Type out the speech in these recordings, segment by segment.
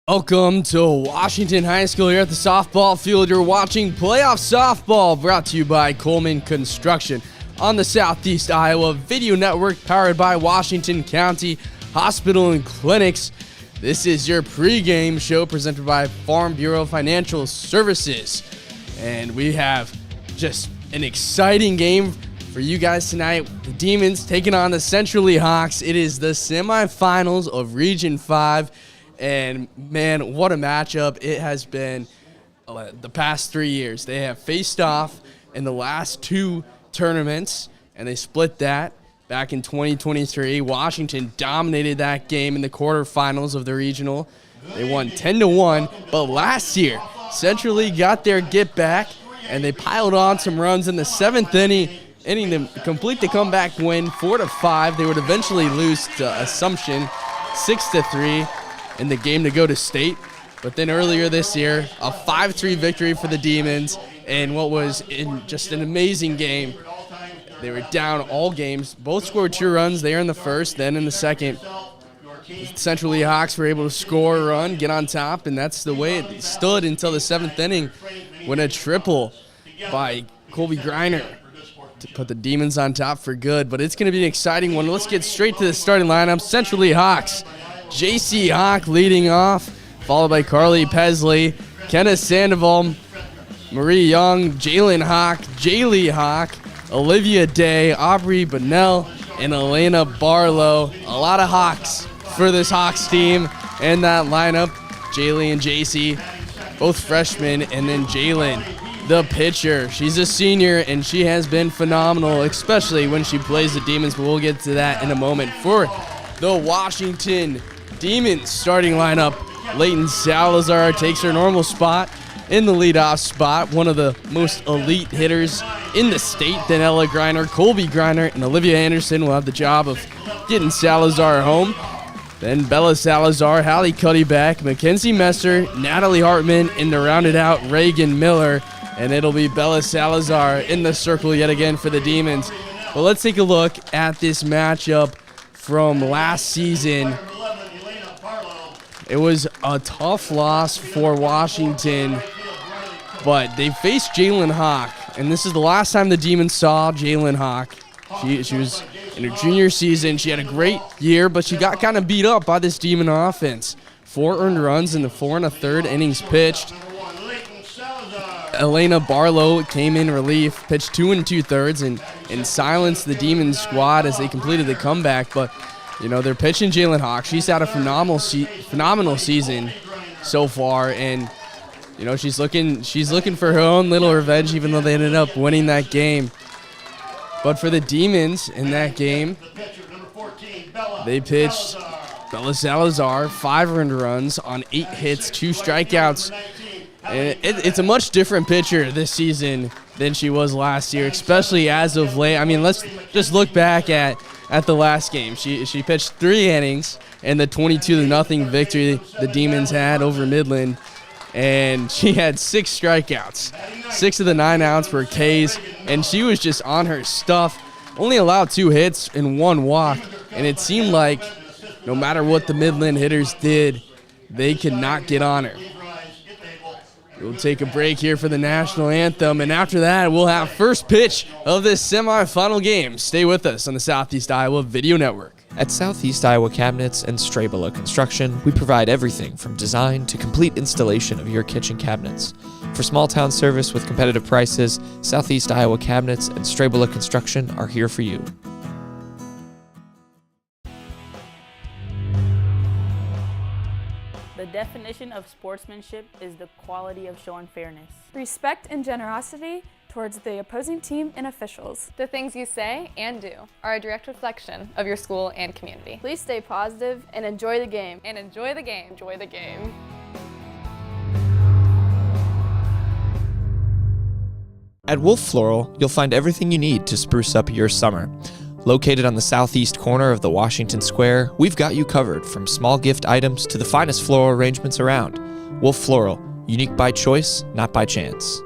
Welcome to Washington High School here at the softball field. You're watching playoff softball brought to you by Coleman Construction on the Southeast Iowa Video Network, powered by Washington County Hospital and Clinics. This is your pregame show presented by Farm Bureau Financial Services. And we have just an exciting game for you guys tonight. The Demons taking on the Central Lee Hawks. It is the semifinals of Region 5. And, man, what a matchup it has been the past 3 years. They have faced off in the last two tournaments, and they split that back in 2023. Washington dominated that game in the quarterfinals of the regional. They won 10-1, but last year, Central Lee got their get back, and they piled on some runs in the seventh inning to complete the comeback win, 4-5. They would eventually lose to Assumption, 6-3. In the game to go to state. But then earlier this year, a 5-3 victory for the Demons in what was just an amazing game. They were down all games. Both scored 2 runs there in the first, then in the second. The Central Lee Hawks were able to score a run, get on top, and that's the way it stood until the 7th inning when a triple by Colby Greiner to put the Demons on top for good. But it's going to be an exciting one. Let's get straight to the starting lineup. Central Lee Hawks. J.C. Hawk leading off, followed by Carly Pesley, Kenneth Sandoval, Marie Young, Jalen Hawk, Jaylee Hawk, Olivia Day, Aubrey Bonnell, and Elena Barlow. A lot of Hawks for this Hawks team and that lineup. Jaylee and J.C., both freshmen, and then Jalen, the pitcher. She's a senior, and she has been phenomenal, especially when she plays the Demons, but we'll get to that in a moment. For the Washington Demons starting lineup, Leighton Salazar takes her normal spot in the leadoff spot. One of the most elite hitters in the state, Danella Greiner, Colby Greiner, and Olivia Anderson will have the job of getting Salazar home. Then Bella Salazar, Hallie Cuddyback, Mackenzie Messer, Natalie Hartman, and to round it out, Reagan Miller. And it'll be Bella Salazar in the circle yet again for the Demons. But let's take a look at this matchup from last season. It was a tough loss for Washington, but they faced Jalen Hawk, and this is the last time the Demons saw Jalen Hawk. She was in her junior season. She had a great year, but she got kind of beat up by this Demon offense. 4 earned runs in the 4 1/3 innings pitched. Elena Barlow came in relief, pitched 2 2/3 and silenced the Demons squad as they completed the comeback. But you know, they're pitching Jalen Hawk. She's had a phenomenal season so far, and you know, she's looking for her own little revenge, even though they ended up winning that game. But for the Demons in that game, they pitched Bella Salazar, 5 earned runs on 8 hits, 2 strikeouts. And it's a much different pitcher this season than she was last year, especially as of late. I mean, let's just look back at the last game. She pitched 3 innings in the 22-0 victory the Demons had over Midland, and she had 6 strikeouts. 6 of the 9 outs were Ks, and she was just on her stuff. Only allowed 2 hits and 1 walk, and it seemed like no matter what the Midland hitters did, they could not get on her. We'll take a break here for the national anthem, and after that, we'll have first pitch of this semifinal game. Stay with us on the Southeast Iowa Video Network. At Southeast Iowa Cabinets and Strabela Construction, we provide everything from design to complete installation of your kitchen cabinets. For small town service with competitive prices, Southeast Iowa Cabinets and Strabela Construction are here for you. The definition of sportsmanship is the quality of showing fairness, respect and generosity towards the opposing team and officials. The things you say and do are a direct reflection of your school and community. Please stay positive and enjoy the game. And enjoy the game. Enjoy the game. At Wolf Floral, you'll find everything you need to spruce up your summer. Located on the southeast corner of the Washington Square, we've got you covered from small gift items to the finest floral arrangements around. Wolf Floral, unique by choice, not by chance.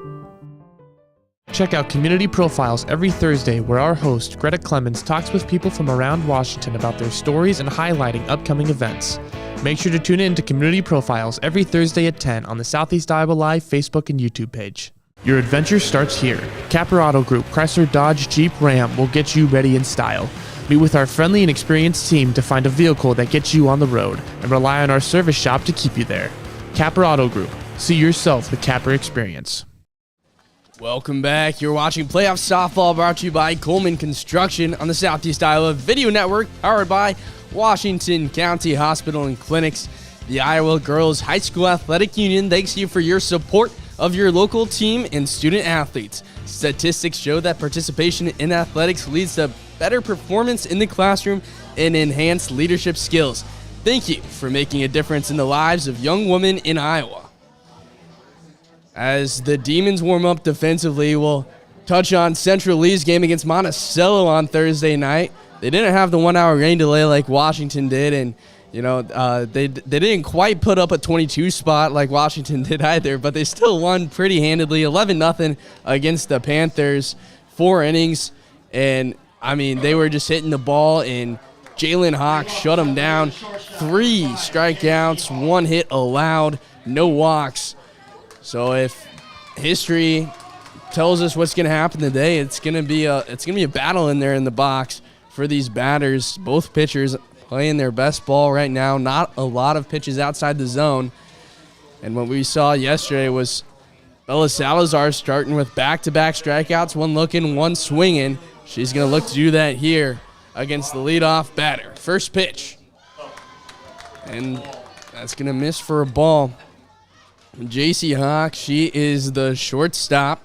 Check out Community Profiles every Thursday, where our host, Greta Clemens, talks with people from around Washington about their stories and highlighting upcoming events. Make sure to tune in to Community Profiles every Thursday at 10 on the Southeast Iowa Live Facebook and YouTube page. Your adventure starts here. Capper Auto Group Chrysler Dodge Jeep Ram will get you ready in style. Meet with our friendly and experienced team to find a vehicle that gets you on the road, and rely on our service shop to keep you there. Capper Auto Group. See yourself the Capper experience. Welcome back. You're watching Playoff Softball, brought to you by Coleman Construction on the Southeast Iowa Video Network, powered by Washington County Hospital and Clinics. The Iowa Girls High School Athletic Union thanks you for your support of your local team and student athletes. Statistics show that participation in athletics leads to better performance in the classroom and enhanced leadership skills. Thank you for making a difference in the lives of young women in Iowa. As the Demons warm up defensively, we'll touch on Central Lee's game against Monticello on Thursday night. They didn't have the 1 hour rain delay like Washington did, and they didn't quite put up a 22 spot like Washington did either, but they still won pretty handedly, 11-0 against the Panthers, 4 innings, and I mean, they were just hitting the ball, and Jalen Hawk shut them down. 3 strikeouts, 1 hit allowed, no walks. So if history tells us what's going to happen today, it's going to be a battle in there in the box for these batters. Both pitchers playing their best ball right now. Not a lot of pitches outside the zone. And what we saw yesterday was Bella Salazar starting with back-to-back strikeouts, 1 looking, 1 swinging. She's going to look to do that here against the leadoff batter. First pitch. And that's going to miss for a ball. JC Hawk, she is the shortstop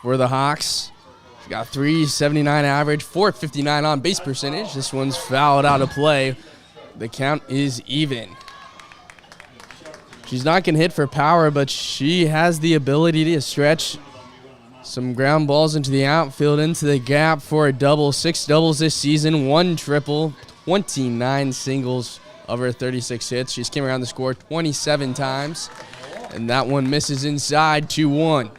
for the Hawks. She got 379 average, 459 on base percentage. This one's fouled out of play. The count is even. She's not going to hit for power, but she has the ability to stretch some ground balls into the outfield, into the gap for a double. 6 doubles this season, 1 triple, 29 singles of her 36 hits. She's came around the score 27 times. And that one misses inside, 2-1.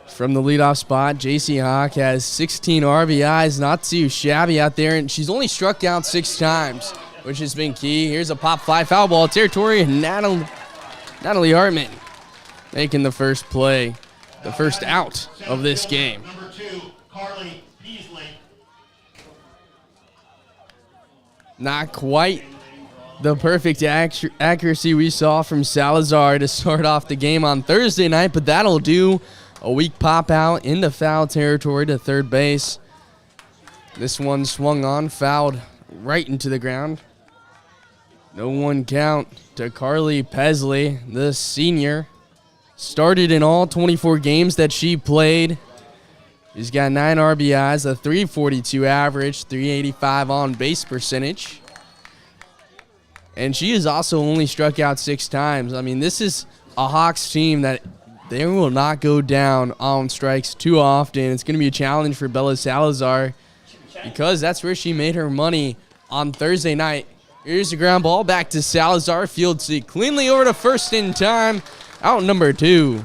From the leadoff spot, JC Hawk has 16 RBIs, not too shabby out there, and she's only struck out 6 times, which has been key. Here's a pop fly foul ball territory. Natalie Hartman making the first play, the first out of this game. Number 2, Carly Beasley. Not quite the perfect accuracy we saw from Salazar to start off the game on Thursday night, but that'll do. A weak pop out into foul territory to third base. This one swung on, fouled right into the ground. No 1 count to Carly Pesley, the senior. Started in all 24 games that she played. She's got 9 RBIs, a 342 average, 385 on base percentage. And she has also only struck out 6 times. I mean, this is a Hawks team that they will not go down on strikes too often. It's going to be a challenge for Bella Salazar because that's where she made her money on Thursday night. Here's the ground ball back to Salazar. Fields it cleanly over to first in time. Out number 2.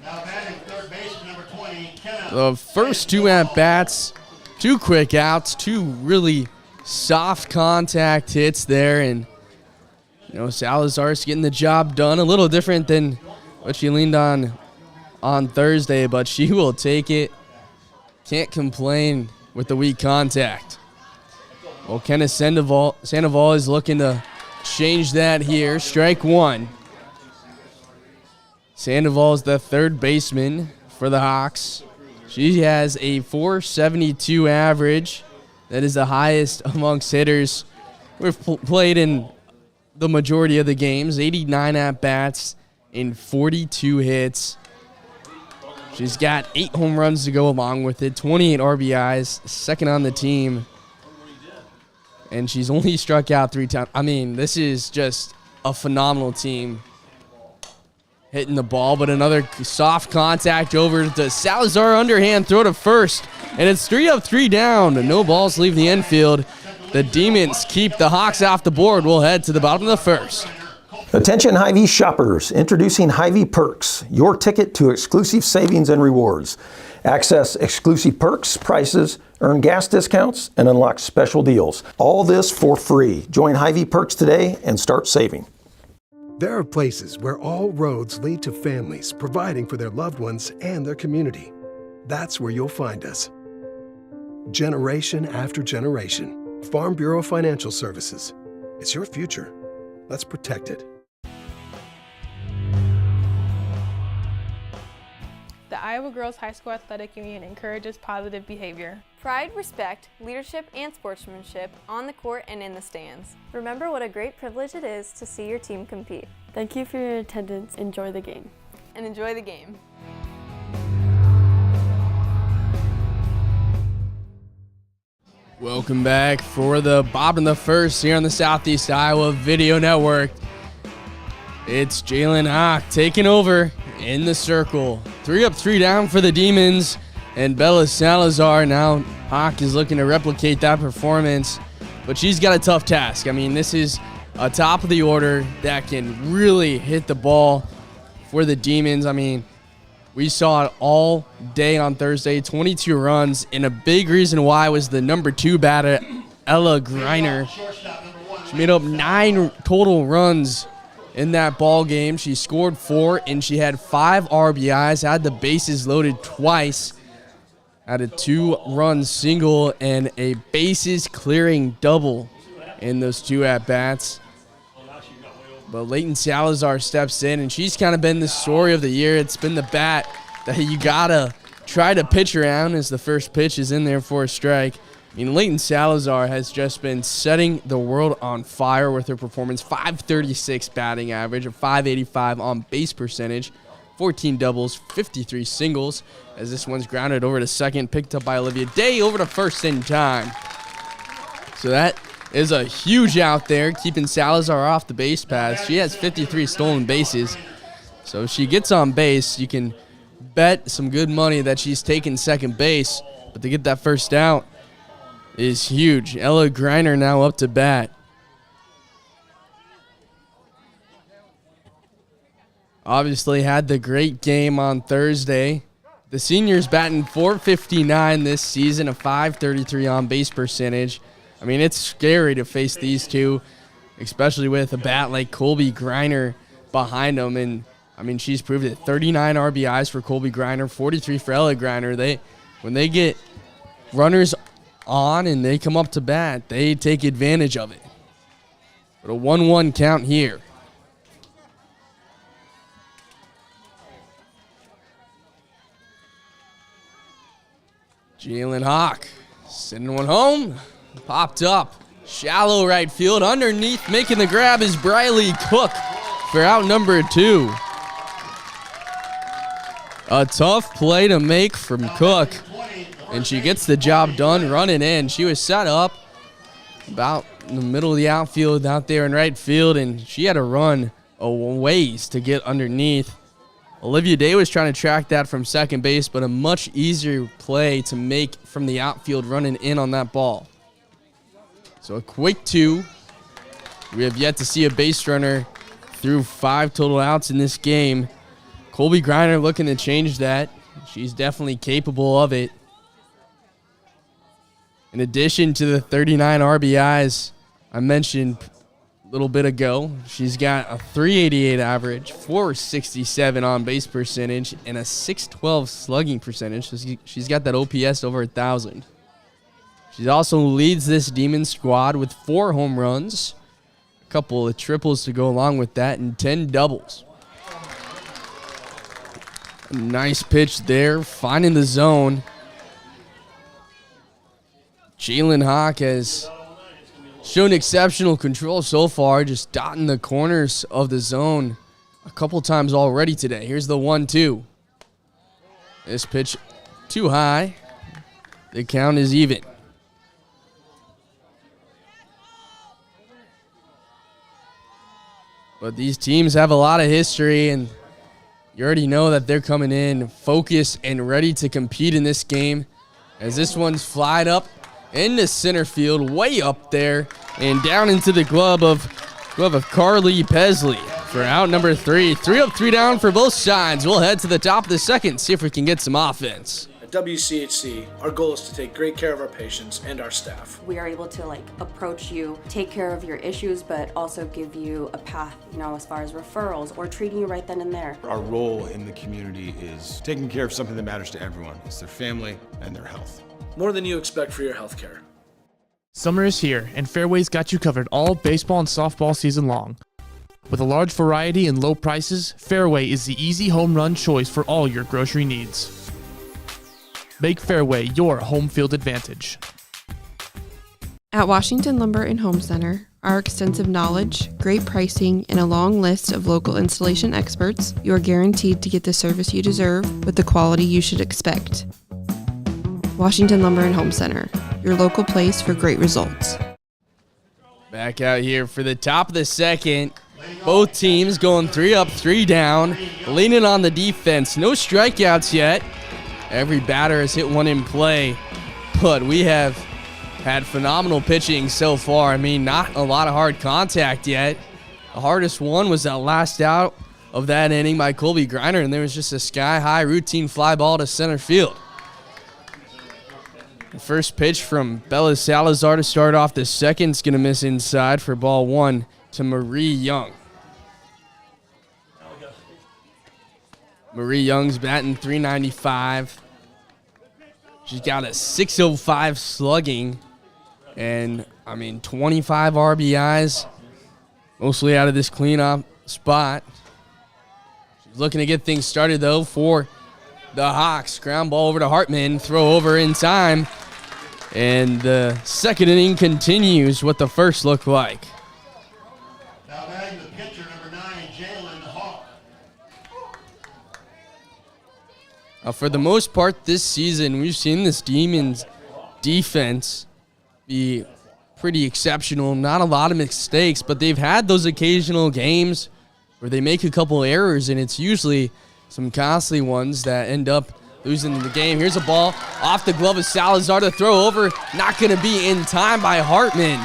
Now batting third base, number 20, Kenna. The first 2 at-bats, 2 quick outs, 2 really soft contact hits there, and Salazar's getting the job done. A little different than what she leaned on Thursday, but she will take it. Can't complain with the weak contact. Well, Kenneth Sandoval is looking to change that here. Strike 1. Sandoval is the third baseman for the Hawks. She has a 472 average. That is the highest amongst hitters we've played in the majority of the games. 89 at-bats in 42 hits. She's got 8 home runs to go along with it, 28 RBIs, second on the team. And she's only struck out 3 times. I mean, this is just a phenomenal team hitting the ball, but another soft contact over to Salazar, underhand throw to first, and it's 3 up, 3 down. No balls leave the infield. The Demons keep the Hawks off the board. We'll head to the bottom of the first. Attention Hy-Vee shoppers, introducing Hy-Vee Perks, your ticket to exclusive savings and rewards. Access exclusive perks, prices, earn gas discounts, and unlock special deals. All this for free. Join Hy-Vee Perks today and start saving. There are places where all roads lead to families providing for their loved ones and their community. That's where you'll find us. Generation after generation, Farm Bureau Financial Services. It's your future. Let's protect it. The Iowa Girls High School Athletic Union encourages positive behavior. Pride, respect, leadership, and sportsmanship on the court and in the stands. Remember what a great privilege it is to see your team compete. Thank you for your attendance. Enjoy the game. And enjoy the game. Welcome back for the Bob and the First here on the Southeast Iowa Video Network. It's Jalen Hawk taking over in the circle. 3 up, 3 down for the Demons. And Bella Salazar, now Hawk is looking to replicate that performance. But she's got a tough task. I mean, this is a top of the order that can really hit the ball for the Demons. I mean, we saw it all day on Thursday, 22 runs, and a big reason why was the number 2 batter, Ella Greiner. She made up 9 total runs in that ball game. She scored 4, and she had 5 RBIs, had the bases loaded twice, had a 2-run single and a bases-clearing double in those 2 at-bats. But Leighton Salazar steps in, and she's kind of been the story of the year. It's been the bat that you got to try to pitch around as the first pitch is in there for a strike. I mean, Leighton Salazar has just been setting the world on fire with her performance. .536 batting average, a .585 on base percentage, 14 doubles, 53 singles, as this one's grounded over to second, picked up by Olivia Day over to first in time. So that is a huge out there, keeping Salazar off the base paths. She has 53 stolen bases. So if she gets on base, you can bet some good money that she's taking second base. But to get that first out is huge. Ella Greiner now up to bat. Obviously had the great game on Thursday. The seniors batting .459 this season, a .533 on base percentage. I mean, it's scary to face these two, especially with a bat like Colby Greiner behind them. And, I mean, she's proved it. 39 RBIs for Colby Greiner, 43 for Ella Greiner. When they get runners on and they come up to bat, they take advantage of it. But a 1-1 count here. Jalen Hawk sending one home. Popped up. Shallow right field. Underneath, making the grab is Briley Cook for out number 2. A tough play to make from Cook. And she gets the job done running in. She was set up about in the middle of the outfield out there in right field, and she had to run a ways to get underneath. Olivia Day was trying to track that from second base, but a much easier play to make from the outfield running in on that ball. So a quick 2. We have yet to see a base runner through 5 total outs in this game. Colby Greiner looking to change that. She's definitely capable of it. In addition to the 39 RBIs I mentioned a little bit ago, she's got a .388 average, .467 on base percentage, and a .612 slugging percentage. So she's got that OPS over 1,000. She also leads this Demon squad with 4 home runs, a couple of triples to go along with that, and 10 doubles. A nice pitch there, finding the zone. Jalen Hawk has shown exceptional control so far, just dotting the corners of the zone a couple times already today. Here's the 1-2. This pitch too high. The count is even. But these teams have a lot of history, and you already know that they're coming in focused and ready to compete in this game, as this one's flied up into center field, way up there, and down into the glove of Glove of Carly Pesley for out number 3. 3 up, 3 down for both sides. We'll head to the top of the second, see if we can get some offense. At WCHC, our goal is to take great care of our patients and our staff. We are able to approach you, take care of your issues, but also give you a path, as far as referrals or treating you right then and there. Our role in the community is taking care of something that matters to everyone. It's their family and their health. More than you expect for your health care. Summer is here, and Fairway's got you covered all baseball and softball season long. With a large variety and low prices, Fairway is the easy home run choice for all your grocery needs. Make Fairway your home field advantage. At Washington Lumber and Home Center, our extensive knowledge, great pricing, and a long list of local installation experts, you are guaranteed to get the service you deserve with the quality you should expect. Washington Lumber and Home Center, your local place for great results. Back out here for the top of the second. Both teams going 3 up, 3 down, leaning on the defense. No strikeouts yet. Every batter has hit one in play, but we have had phenomenal pitching so far. Not a lot of hard contact yet. The hardest one was that last out of that inning by Colby Griner, and there was just a sky-high routine fly ball to center field. The first pitch from Bella Salazar to start off the second is going to miss inside for ball 1 to Marie Young. Marie Young's batting .395. She's got a .605 slugging and, 25 RBIs, mostly out of this cleanup spot. She's looking to get things started, though, for the Hawks. Ground ball over to Hartman, throw over in time, and the second inning continues what the first looked like. Now batting the pitcher, number 9, Jalen Hawk. For the most part this season, we've seen this Demons defense be pretty exceptional. Not a lot of mistakes, but they've had those occasional games where they make a couple errors, and it's usually some costly ones that end up losing the game. Here's a ball off the glove of Salazar to throw over. Not going to be in time by Hartman.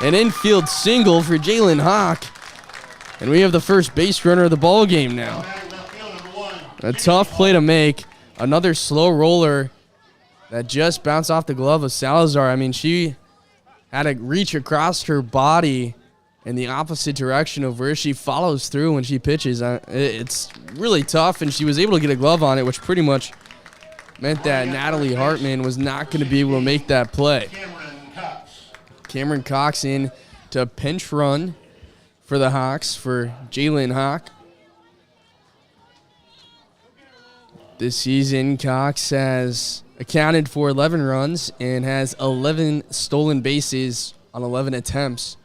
An infield single for Jalen Hawk. And we have the first base runner of the ball game now. A tough play to make. Another slow roller that just bounced off the glove of Salazar. She had to reach across her body in the opposite direction of where she follows through when she pitches. It's really tough, and she was able to get a glove on it, which pretty much meant that Natalie Hartman was not going to be able to make that play. Cameron Cox in to pinch run for the Hawks for Jalen Hawk. This season, Cox has accounted for 11 runs and has 11 stolen bases on 11 attempts.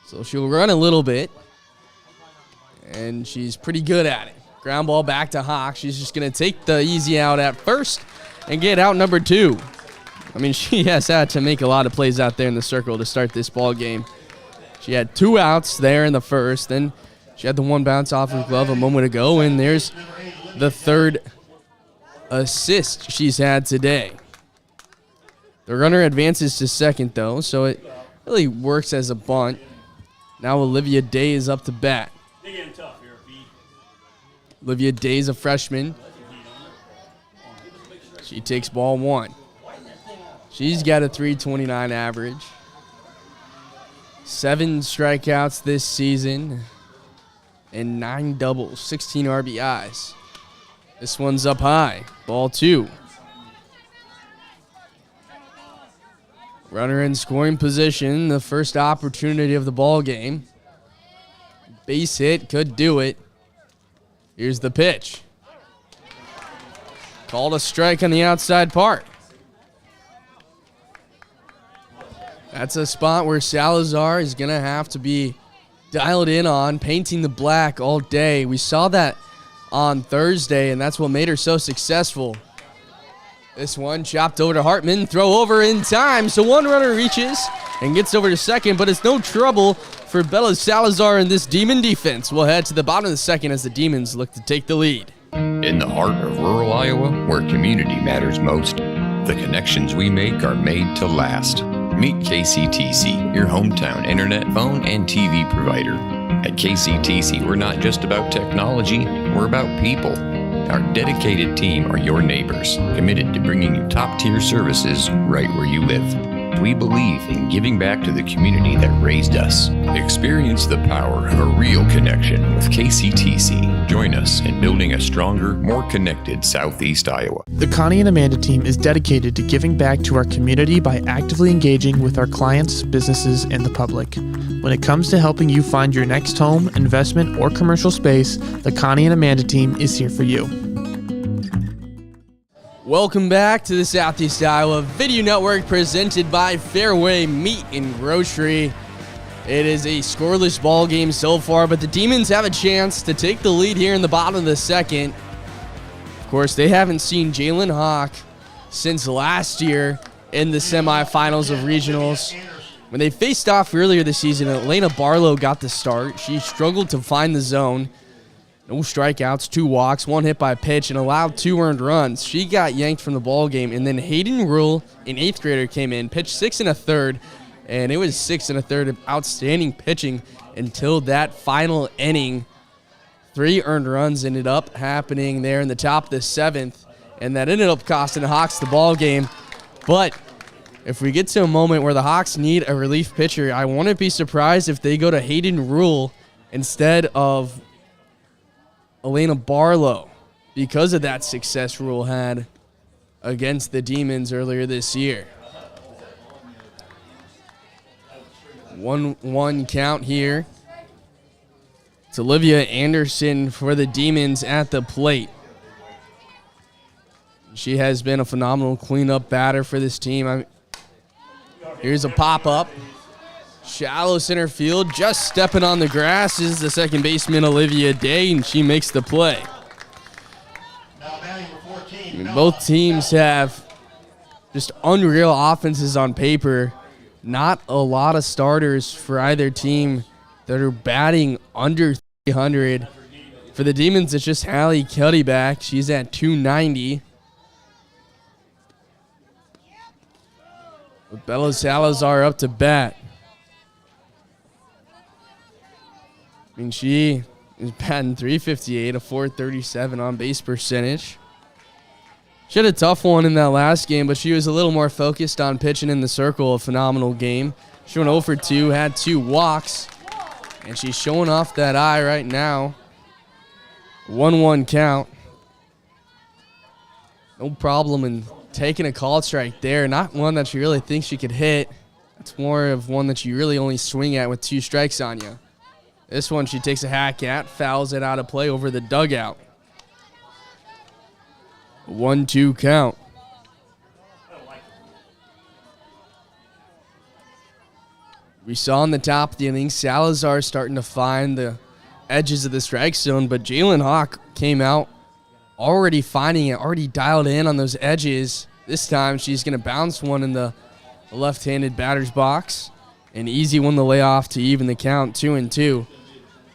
So she'll run a little bit, and she's pretty good at it. Ground ball back to Hawk. She's just going to take the easy out at first and get out number 2. She has had to make a lot of plays out there in the circle to start this ball game. She had 2 outs there in the first, then she had the one bounce off her glove a moment ago, and there's the third assist she's had today. The runner advances to second, though, so it really works as a bunt. Now Olivia Day is up to bat. Olivia Day is a freshman. She takes ball 1. She's got a .329 average. 7 strikeouts this season and 9 doubles, 16 RBIs. This one's up high. Ball 2. Runner in scoring position, the first opportunity of the ball game. Base hit, could do it. Here's the pitch. Called a strike on the outside part. That's a spot where Salazar is going to have to be dialed in on, painting the black all day. We saw that on Thursday, and that's what made her so successful. This one chopped over to Hartman, throw over in time, so one runner reaches and gets over to second, but it's no trouble for Bella Salazar in this Demon defense. We'll head to the bottom of the second as the Demons look to take the lead. In the heart of rural Iowa, where community matters most, the connections we make are made to last. Meet KCTC, your hometown internet, phone, and TV provider. At KCTC, we're not just about technology, we're about people. Our dedicated team are your neighbors, committed to bringing you top-tier services right where you live. We believe in giving back to the community that raised us. Experience the power of a real connection with KCTC. Join us in building a stronger, more connected Southeast Iowa. The Connie and Amanda team is dedicated to giving back to our community by actively engaging with our clients, businesses, and the public. When it comes to helping you find your next home, investment, or commercial space, the Connie and Amanda team is here for you. Welcome back to the Southeast Iowa Video Network presented by Fairway Meat and Grocery. It is a scoreless ball game so far, but the Demons have a chance to take the lead here in the bottom of the second. Of course, they haven't seen Jalen Hawk since last year in the semifinals of regionals. When they faced off earlier this season, Elena Barlow got the start. She struggled to find the zone. No strikeouts, 2 walks, 1 hit by pitch, and allowed 2 earned runs. She got yanked from the ball game, and then Hayden Rule, an 8th grader, came in, pitched 6 1/3, and it was 6 1/3 of outstanding pitching until that final inning. 3 earned runs ended up happening there in the top of the 7th, and that ended up costing the Hawks the ball game. But if we get to a moment where the Hawks need a relief pitcher, I wouldn't be surprised if they go to Hayden Rule instead of Elena Barlow because of that success Rule had against the Demons earlier this year. 1-1 count here. It's Olivia Anderson for the Demons at the plate. She has been a phenomenal cleanup batter for this team. Here's a pop-up. Shallow center field, just stepping on the grass is the second baseman Olivia Day, and she makes the play. Both teams have just unreal offenses on paper. Not a lot of starters for either team that are batting under 300. For the Demons, it's just Hallie Cuddyback. She's at 290. With Bella Salazar up to bat. I mean, she is batting .358, a .437 on base percentage. She had a tough one in that last game, but she was a little more focused on pitching in the circle. A phenomenal game. She went 0 for 2, had 2 walks, and she's showing off that eye right now. 1-1 count. No problem in taking a called strike there. Not one that you really think she could hit. It's more of one that you really only swing at with 2 strikes on you. This one she takes a hack at, fouls it out of play over the dugout. 1-2 count. We saw in the top of the inning, Salazar starting to find the edges of the strike zone, but Jalen Hawk came out already finding it, already dialed in on those edges. This time she's going to bounce one in the left-handed batter's box. An easy one to lay off to even the count, 2-2.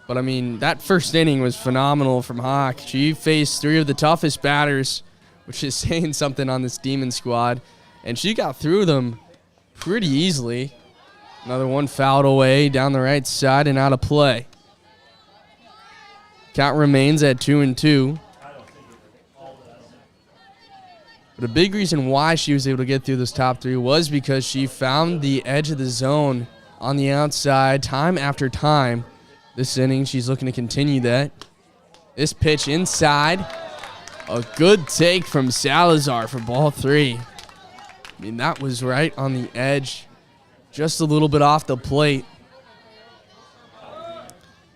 But, I mean, that first inning was phenomenal from Hawk. She faced 3 of the toughest batters, which is saying something on this Demon squad. And she got through them pretty easily. Another one fouled away down the right side and out of play. Count remains at 2-2. But a big reason why she was able to get through those top 3 was because she found the edge of the zone on the outside time after time. This inning, she's looking to continue that. This pitch inside. A good take from Salazar for ball 3. I mean, that was right on the edge. Just a little bit off the plate.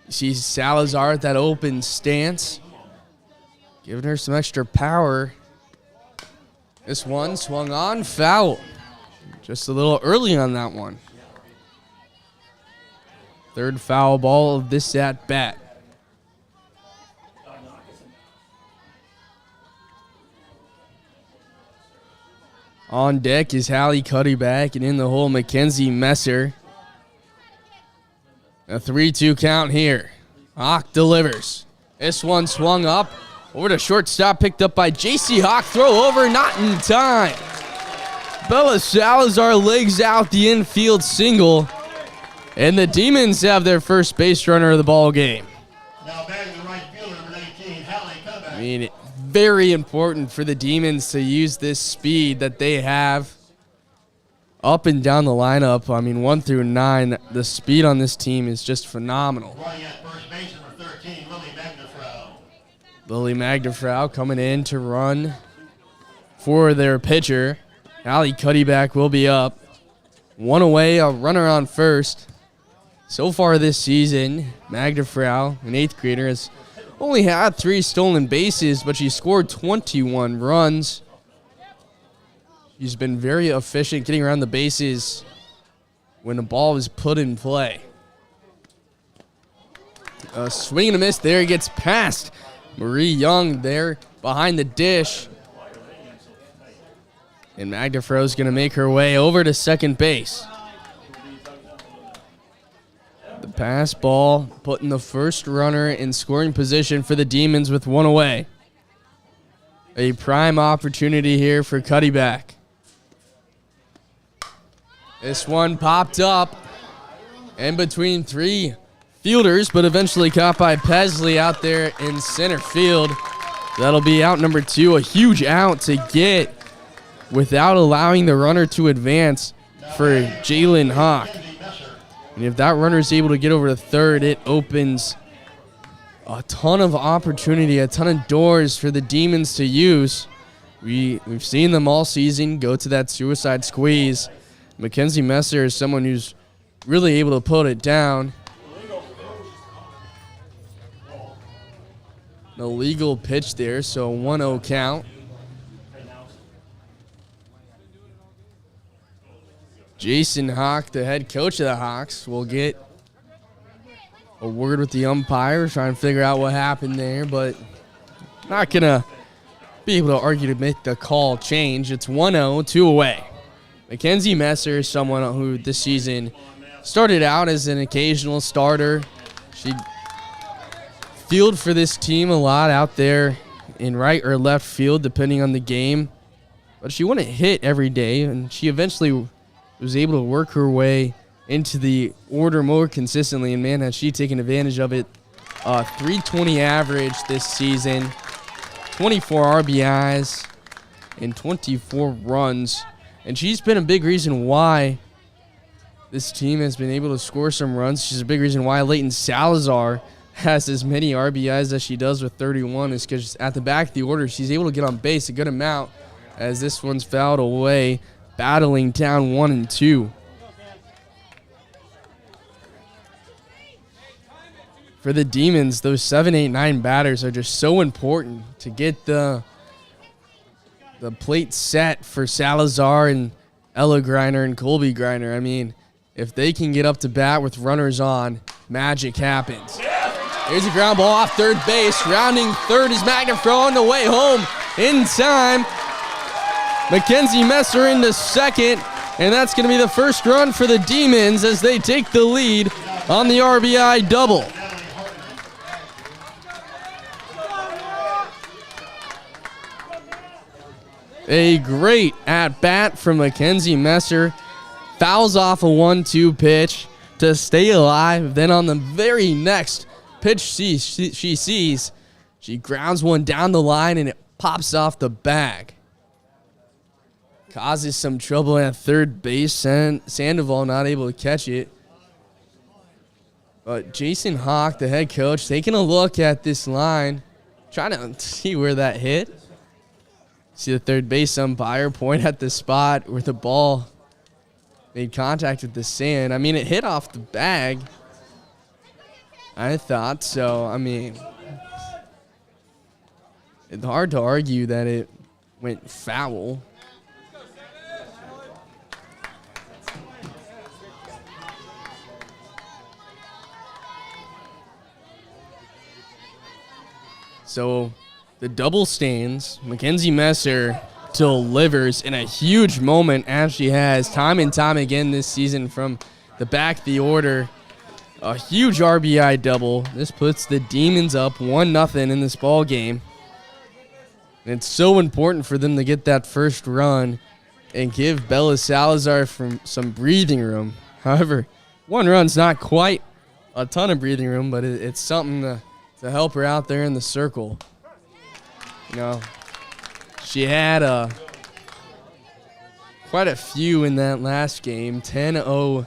You see Salazar at that open stance. Giving her some extra power. This one swung on, foul. Just a little early on that one. 3rd foul ball of this at bat. On deck is Hallie Cuddyback, and in the hole, Mackenzie Messer. A 3-2 count here. Hawk delivers. This one swung up. Over to shortstop, picked up by J.C. Hawk. Throw over, not in time. Bella Salazar legs out the infield single. And the Demons have their first base runner of the ball game. Now back to the right fielder, number 19, Hallie Comeback. I mean, very important for the Demons to use this speed that they have up and down the lineup. I mean, 1 through 9, the speed on this team is just phenomenal. Running at first base, number 13, Lily Magnafrau. Lily Magnafrau coming in to run for their pitcher. Hallie Cuddyback will be up. 1 away, a runner on first. So far this season, Magnafrau, an 8th grader, has only had 3 stolen bases, but she scored 21 runs. She's been very efficient getting around the bases when the ball is put in play. A swing and a miss there. He gets past Marie Young there behind the dish. And Magnafrau's going to make her way over to second base. The pass ball putting the first runner in scoring position for the Demons with 1 away. A prime opportunity here for Cuddyback. This one popped up in between 3 fielders, but eventually caught by Pesley out there in center field. That'll be out number 2, a huge out to get without allowing the runner to advance for Jalen Hawk. And if that runner is able to get over to third, it opens a ton of opportunity, a ton of doors for the Demons to use. We've seen them all season go to that suicide squeeze. Mackenzie Messer is someone who's really able to put it down. An illegal pitch there, so 1-0 count. Jason Hawk, the head coach of the Hawks, will get a word with the umpire, try and figure out what happened there, but not going to be able to argue to make the call change. It's 1-0, 2 away. Mackenzie Messer is someone who this season started out as an occasional starter. She fielded for this team a lot out there in right or left field, depending on the game. But she wouldn't hit every day, and she eventually was able to work her way into the order more consistently, and man, has she taken advantage of it. 320 average this season, 24 RBIs, and 24 runs. And she's been a big reason why this team has been able to score some runs. She's a big reason why Leighton Salazar has as many RBIs as she does with 31, is because at the back of the order, she's able to get on base a good amount, as this one's fouled away, battling down 1 and 2. For the Demons, those 7, 8, 9 batters are just so important to get the plate set for Salazar and Ella Griner and Colby Griner. I mean, if they can get up to bat with runners on, magic happens. Here's a ground ball off third base. Rounding third is Magnafrau on the way home in time. Mackenzie Messer into second, and that's going to be the first run for the Demons as they take the lead on the RBI double. A great at-bat from Mackenzie Messer. Fouls off a 1-2 pitch to stay alive. Then on the very next pitch she sees, she grounds one down the line and it pops off the bag. Causes some trouble at third base. Sandoval not able to catch it. But Jason Hawk, the head coach, taking a look at this line, trying to see where that hit. See the third base umpire point at the spot where the ball made contact with the sand. I mean, it hit off the bag, I thought. So, I mean, it's hard to argue that it went foul. So the double stands. Mackenzie Messer delivers in a huge moment, as she has time and time again this season from the back of the order. A huge RBI double. This puts the Demons up 1-0 in this ball game. And it's so important for them to get that first run and give Bella Salazar some breathing room. However, 1 run's not quite a ton of breathing room, but it's something to help her out there in the circle. You know, she had quite a few in that last game, 10-0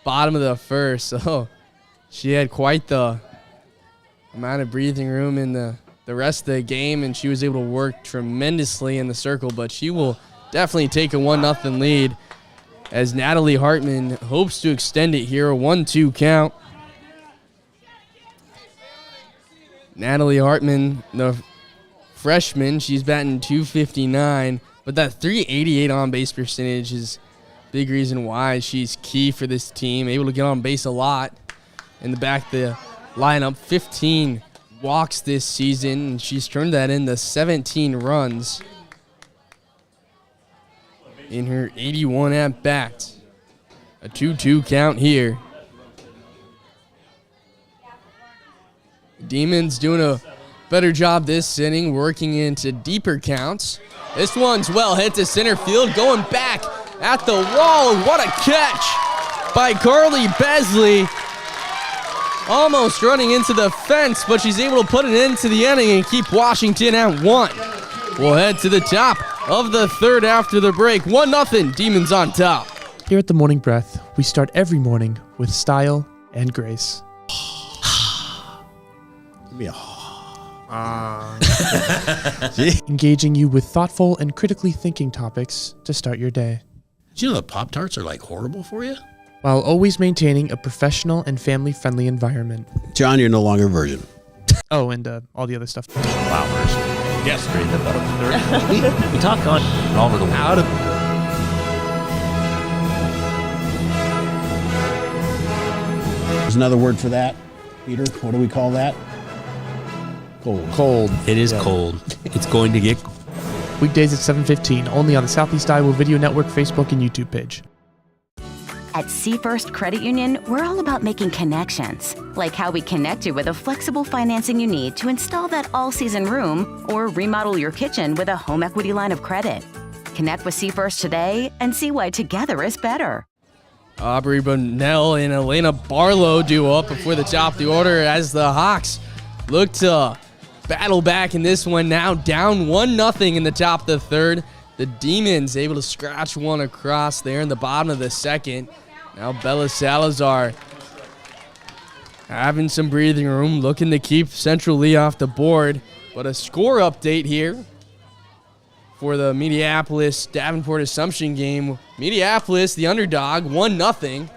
bottom of the first. So she had quite the amount of breathing room in the rest of the game, and she was able to work tremendously in the circle, but she will definitely take a 1-0 lead as Natalie Hartman hopes to extend it here, a 1-2 count. Natalie Hartman, the freshman, she's batting .259, but that .388 on-base percentage is a big reason why she's key for this team, able to get on base a lot in the back of the lineup. 15 walks this season, and she's turned that into 17 runs in her 81 at-bats. A 2-2 count here. Demons doing a better job this inning, working into deeper counts. This one's well hit to center field, going back at the wall. What a catch by Carly Besley. Almost running into the fence, but she's able to put it into the inning and keep Washington at 1. We'll head to the top of the third after the break. 1-0, Demons on top. Here at the Morning Breath, we start every morning with style and grace. Give me a Engaging you with thoughtful and critically thinking topics to start your day. Did you know that Pop-Tarts are like horrible for you? While always maintaining a professional and family-friendly environment. John, you're no longer a virgin. Oh, and all the other stuff. Wow, version. Yes. We talk on all over the world. Out of There's another word for that, Peter. What do we call that? Cold. It is cold. It's going to get Weekdays at 7:15, only on the Southeast Iowa Video Network Facebook and YouTube page. At Seafirst Credit Union, we're all about making connections, like how we connect you with a flexible financing you need to install that all-season room or remodel your kitchen with a home equity line of credit. Connect with Seafirst today and see why together is better. Aubrey Bonnell and Elena Barlow do up before the top of the order as the Hawks look to battle back in this one, now down 1-0 in the top of the third. The Demons able to scratch one across there in the bottom of the second. Now Bella Salazar having some breathing room, looking to keep Central Lee off the board. But a score update here for the Minneapolis-Davenport Assumption game. Minneapolis, the underdog, 1-0.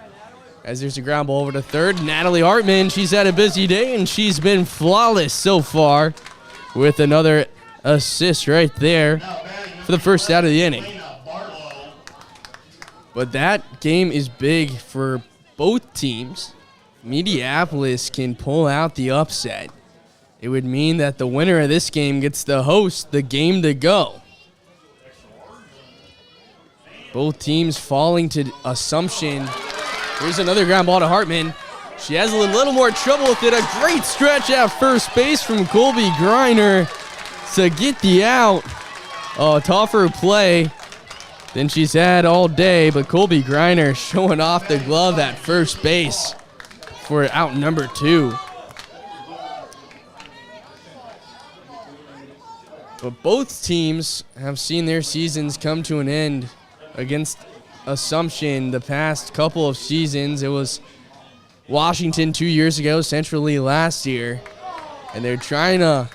As there's a ground ball over to third. Natalie Hartman, she's had a busy day, and she's been flawless so far with another assist right there for the first out of the inning. But that game is big for both teams. Minneapolis can pull out the upset. It would mean that the winner of this game gets to host the game to go. Both teams falling to Assumption. Here's another ground ball to Hartman. She has a little more trouble with it. A great stretch at first base from Colby Griner to get the out. A tougher play than she's had all day, but Colby Griner showing off the glove at first base for out number 2. But both teams have seen their seasons come to an end against Assumption the past couple of seasons. It was Washington 2 years ago, Central Lee last year, and they're trying to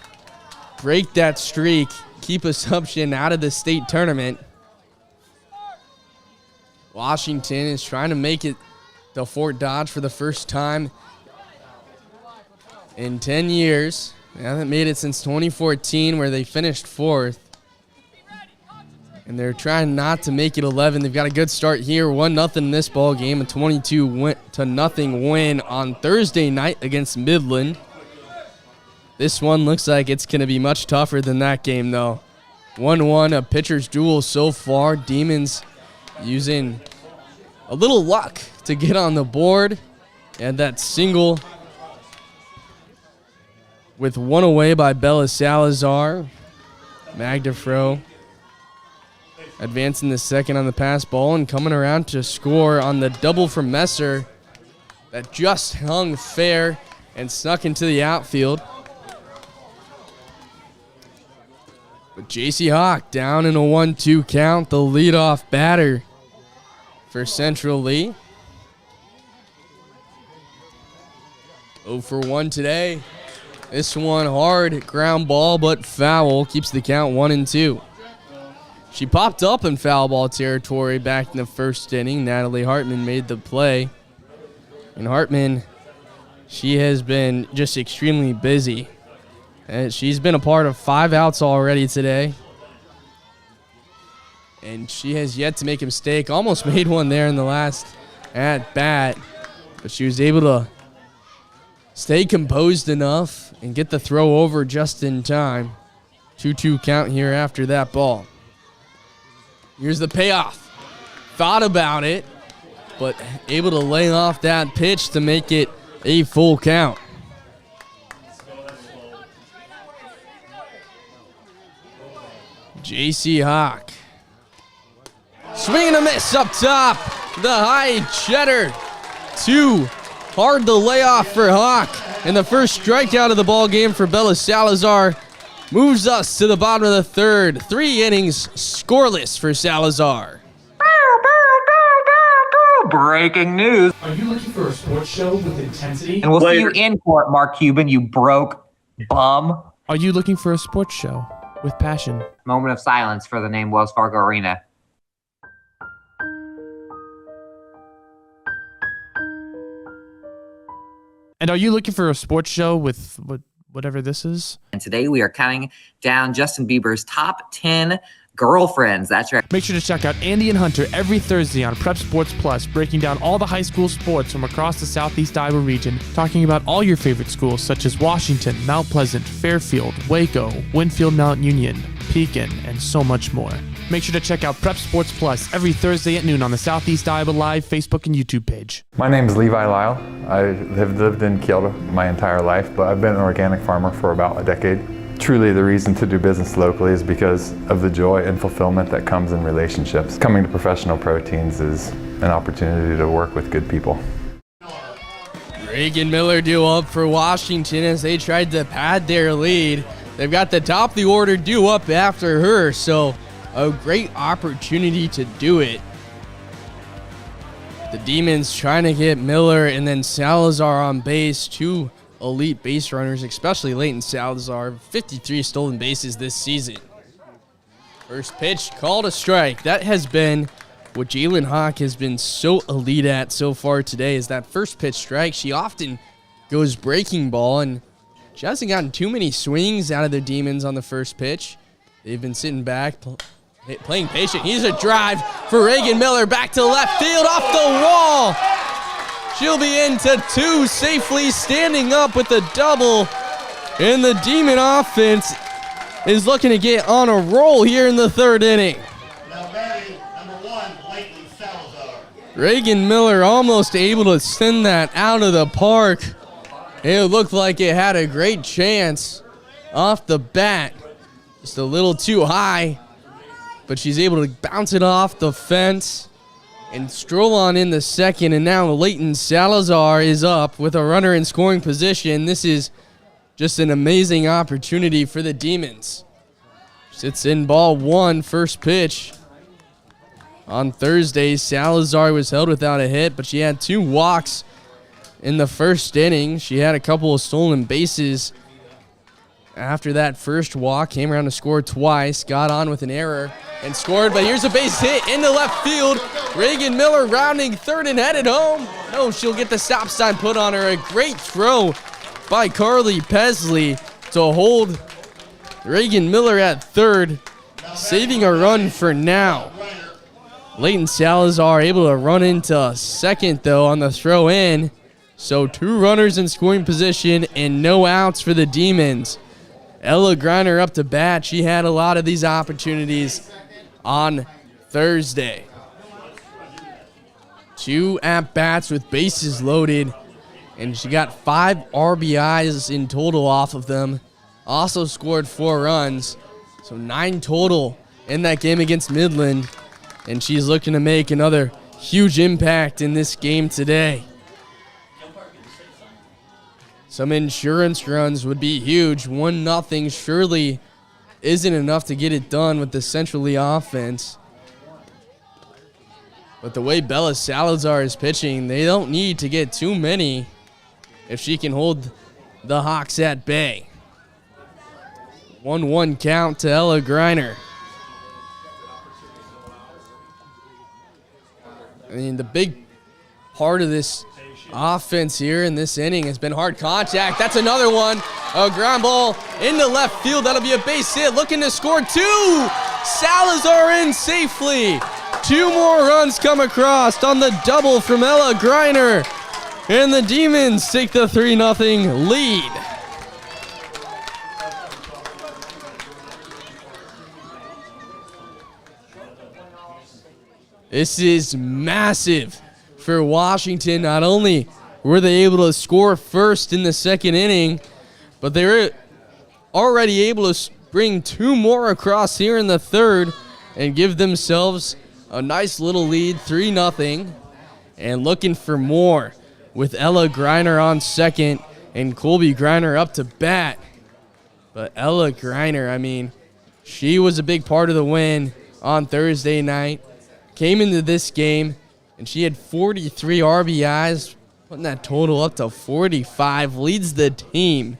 break that streak, keep Assumption out of the state tournament. Washington is trying to make it to Fort Dodge for the first time in 10 years. They haven't made it since 2014, where they finished 4th. And they're trying not to make it 11. They've got a good start here, 1-0 in this ball game, a 22-0 win on Thursday night against Midland. This one looks like it's going to be much tougher than that game, though. 1-1, a pitcher's duel so far. Demons using a little luck to get on the board. And that single with one away by Bella Salazar. Magda Fro advancing the second on the pass ball and coming around to score on the double from Messer that just hung fair and snuck into the outfield. But J.C. Hawk down in a 1-2 count, the leadoff batter for Central Lee. 0 for 1 today. This one hard, ground ball, but foul. Keeps the count 1-2. She popped up in foul ball territory back in the first inning. Natalie Hartman made the play. And Hartman, she has been just extremely busy. And she's been a part of 5 outs already today. And she has yet to make a mistake. Almost made one there in the last at bat. But she was able to stay composed enough and get the throw over just in time. 2-2 count here after that ball. Here's the payoff. Thought about it, but able to lay off that pitch to make it a full count. J.C. Hawk. Swing and a miss up top. The high cheddar. 2. Hard to lay off for Hawk. And the first strikeout of the ball game for Bella Salazar moves us to the bottom of the third. 3 innings scoreless for Salazar. Breaking news. Are you looking for a sports show with intensity? And we'll see you in court, Mark Cuban, you broke bum. Are you looking for a sports show with passion? Moment of silence for the name Wells Fargo Arena. And are you looking for a sports show with whatever this is? And today we are counting down Justin Bieber's top 10 girlfriends. That's right. Make sure to check out Andy and Hunter every Thursday on Prep Sports Plus, breaking down all the high school sports from across the Southeast Iowa region, talking about all your favorite schools such as Washington, Mount Pleasant, Fairfield, Waco, Winfield Mount Union, Pekin, and so much more. Make sure to check out Prep Sports Plus every Thursday at noon on the Southeast Iowa Live Facebook and YouTube page. My name is Levi Lyle. I have lived in Kielder my entire life, but I've been an organic farmer for about a decade. Truly, the reason to do business locally is because of the joy and fulfillment that comes in relationships. Coming to Professional Proteins is an opportunity to work with good people. Reagan Miller due up for Washington as they tried to pad their lead. They've got the top of the order due up after her, so a great opportunity to do it. The Demons trying to get Miller and then Salazar on base. 2 elite base runners, especially Leighton Salazar. 53 stolen bases this season. First pitch, called a strike. That has been what Jalen Hawk has been so elite at so far today, is that first pitch strike. She often goes breaking ball, and she hasn't gotten too many swings out of the Demons on the first pitch. They've been sitting back, playing patient. Here's a drive for Reagan Miller, back to left field, off the wall. She'll be into 2, safely standing up with a double. And the Demon offense is looking to get on a roll here in the third inning. Now batting, number 1, Leighton Salazar. Reagan Miller almost able to send that out of the park. It looked like it had a great chance off the bat. Just a little too high, but she's able to bounce it off the fence and stroll on in the second. And now Leighton Salazar is up with a runner in scoring position. This is just an amazing opportunity for the Demons. Sits in ball 1, first pitch. On Thursday, Salazar was held without a hit, but she had 2 walks in the first inning. She had a couple of stolen bases after that first walk. Came around to score twice, got on with an error and scored, but here's a base hit into left field. Reagan Miller rounding third and headed home. No, she'll get the stop sign put on her. A great throw by Carly Pesley to hold Reagan Miller at third, saving a run for now. Leighton Salazar able to run into second, though, on the throw in. So 2 runners in scoring position and no outs for the Demons. Ella Griner up to bat. She had a lot of these opportunities on Thursday. 2 at-bats with bases loaded, and she got 5 RBIs in total off of them. Also scored 4 runs, so 9 total in that game against Midland, and she's looking to make another huge impact in this game today. Some insurance runs would be huge. 1-0 surely isn't enough to get it done with the Central Lee offense. But the way Bella Salazar is pitching, they don't need to get too many if she can hold the Hawks at bay. 1-1 count to Ella Greiner. I mean, the big part of this offense here in this inning has been hard contact. That's another one. A ground ball into left field. That'll be a base hit. Looking to score 2. Salazar in safely. 2 more runs come across on the double from Ella Greiner. And the Demons take the 3-0 lead. This is massive for Washington. Not only were they able to score first in the second inning, but they were already able to bring 2 more across here in the third and give themselves a nice little lead, 3-0. And looking for more with Ella Greiner on second and Colby Greiner up to bat. But Ella Greiner, I mean, she was a big part of the win on Thursday night. Came into this game, and she had 43 RBIs, putting that total up to 45, leads the team.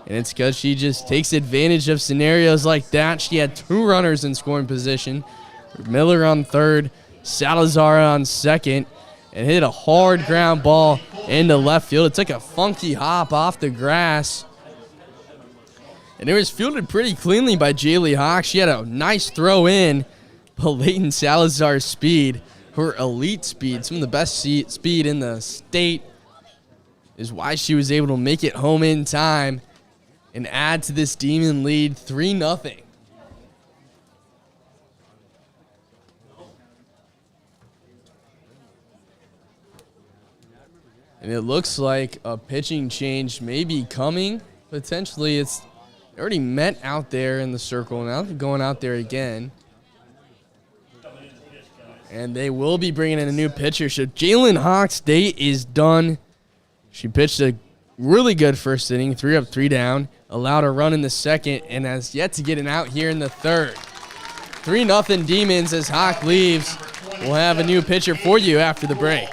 And it's because she just takes advantage of scenarios like that. She had 2 runners in scoring position. Miller on third, Salazar on second, and hit a hard ground ball into left field. It took a funky hop off the grass. And it was fielded pretty cleanly by Jaylee Hawk. She had a nice throw in, but Leighton Salazar's speed, her elite speed, some of the best speed in the state, is why she was able to make it home in time and add to this Demon lead 3-0. And it looks like a pitching change may be coming. Potentially, it's already met out there in the circle. Now they're going out there again. And they will be bringing in a new pitcher. So Jalen Hawk's day is done. She pitched a really good first inning, 3 up, 3 down. Allowed a run in the second and has yet to get an out here in the third. 3-0 Demons as Hawk leaves. We'll have a new pitcher for you after the break.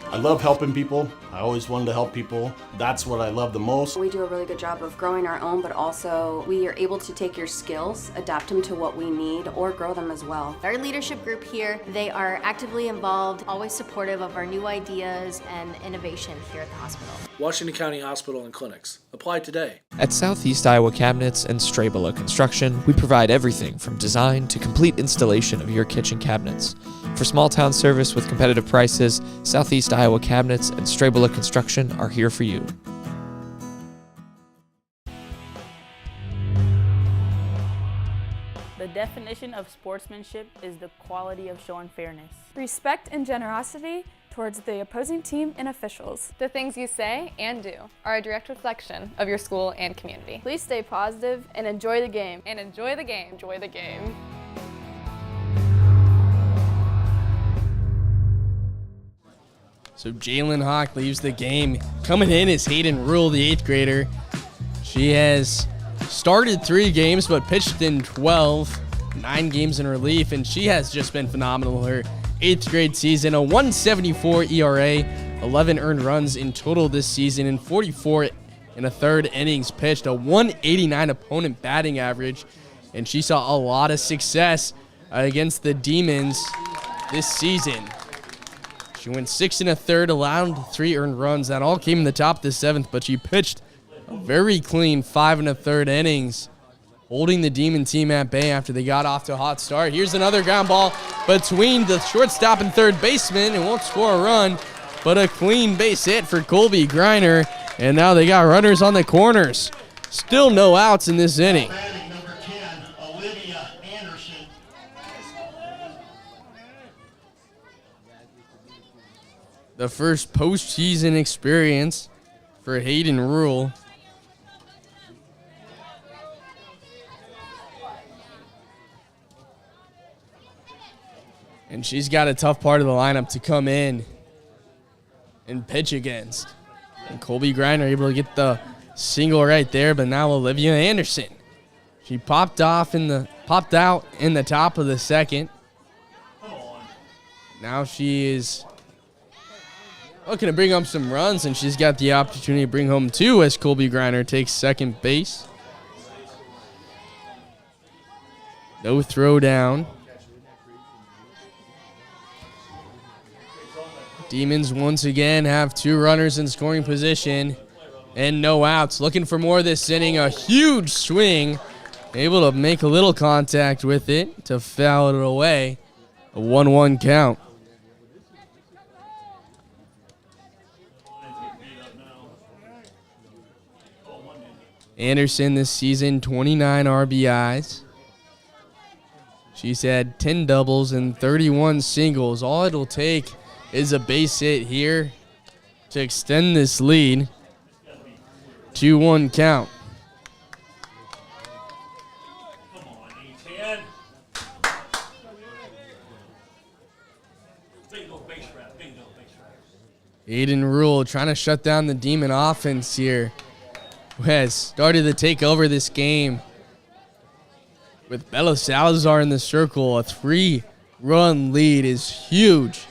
I love helping people. I always wanted to help people. That's what I love the most. We do a really good job of growing our own, but also we are able to take your skills, adapt them to what we need, or grow them as well. Our leadership group here, they are actively involved, always supportive of our new ideas and innovation here at the hospital. Washington County Hospital and Clinics. Apply today. At Southeast Iowa Cabinets and Strabela Construction, we provide everything from design to complete installation of your kitchen cabinets. For small town service with competitive prices, Southeast Iowa Cabinets and Strabela Construction are here for you. The definition of sportsmanship is the quality of showing fairness. Respect and generosity towards the opposing team and officials. The things you say and do are a direct reflection of your school and community. Please stay positive and enjoy the game. And enjoy the game. Enjoy the game. So Jalen Hawk leaves the game. Coming in is Hayden Rule, the 8th grader. She has started 3 games but pitched in 12, 9 games in relief, and she has just been phenomenal her 8th grade season. A 174 ERA, 11 earned runs in total this season, and 44 in a third innings pitched, a 189 opponent batting average, and she saw a lot of success against the Demons this season. She went 6 1/3, allowed 3 earned runs. That all came in the top of the 7th, but she pitched a very clean 5 1/3 innings, holding the Demon team at bay after they got off to a hot start. Here's another ground ball between the shortstop and third baseman. It won't score a run, but a clean base hit for Colby Greiner. And now they got runners on the corners. Still no outs in this inning. The first postseason experience for Hayden Rule. And she's got a tough part of the lineup to come in and pitch against. And Colby Griner able to get the single right there, but now Olivia Anderson. She popped out in the top of the second. Now she is looking to bring up some runs, and she's got the opportunity to bring home 2 as Colby Griner takes second base. No throw down. Demons once again have 2 runners in scoring position and no outs. Looking for more this inning. A huge swing. Able to make a little contact with it to foul it away. A 1-1 count. Anderson this season, 29 RBIs. She's had 10 doubles and 31 singles. All it'll take is a base hit here to extend this lead. 2-1 count. Aiden Rule trying to shut down the Demon offense here, who has started to take over this game. With Bella Salazar in the circle, a 3-run lead is huge.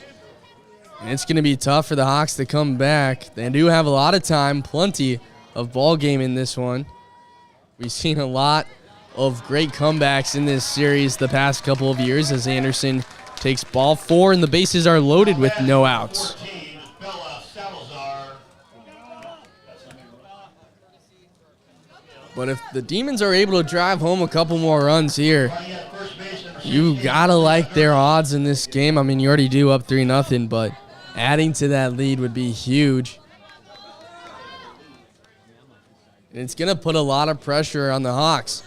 And it's going to be tough for the Hawks to come back. They do have a lot of time, plenty of ball game in this one. We've seen a lot of great comebacks in this series the past couple of years as Anderson takes ball 4 and the bases are loaded with no outs. But if the Demons are able to drive home a couple more runs here, you gotta like their odds in this game. I mean, you already do up 3-0, but adding to that lead would be huge. And it's gonna put a lot of pressure on the Hawks.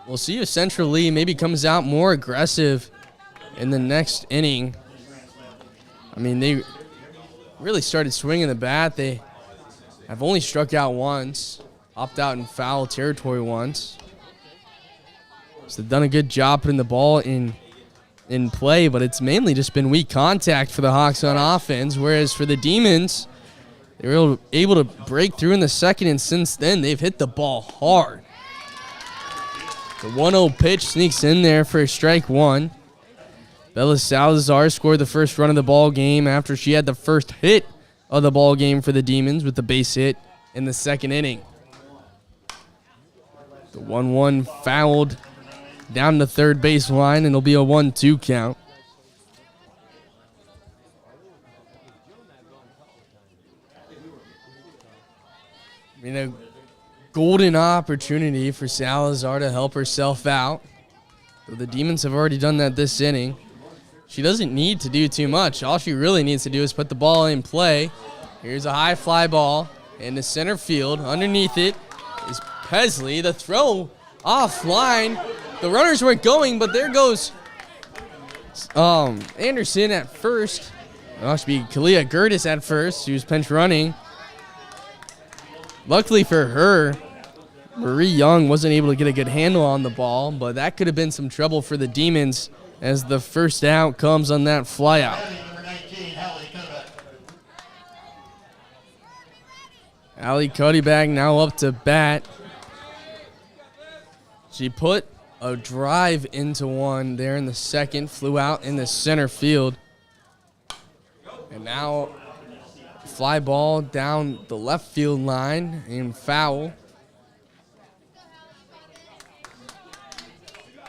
We'll see if Central Lee maybe comes out more aggressive in the next inning. I mean, they really started swinging the bat. They have only struck out once. Opt out in foul territory once. So they've done a good job putting the ball in play, but it's mainly just been weak contact for the Hawks on offense, whereas for the Demons, they were able to break through in the second, and since then, they've hit the ball hard. The 1-0 pitch sneaks in there for strike 1. Bella Salazar scored the first run of the ball game after she had the first hit of the ball game for the Demons with the base hit in the second inning. The 1-1 fouled down the third base line, and it'll be a 1-2 count. I mean, a golden opportunity for Salazar to help herself out. So the Demons have already done that this inning. She doesn't need to do too much. All she really needs to do is put the ball in play. Here's a high fly ball into center field. Underneath it is Pesley. The throw offline. The runners weren't going, but there goes Anderson at first. It should be Kalia Gertis at first. She was pinch running. Luckily for her, Marie Young wasn't able to get a good handle on the ball, but that could have been some trouble for the Demons as the first out comes on that flyout. Allie Cuddyback now up to bat. She put a drive into one there in the second, flew out in the center field. And now fly ball down the left field line and foul.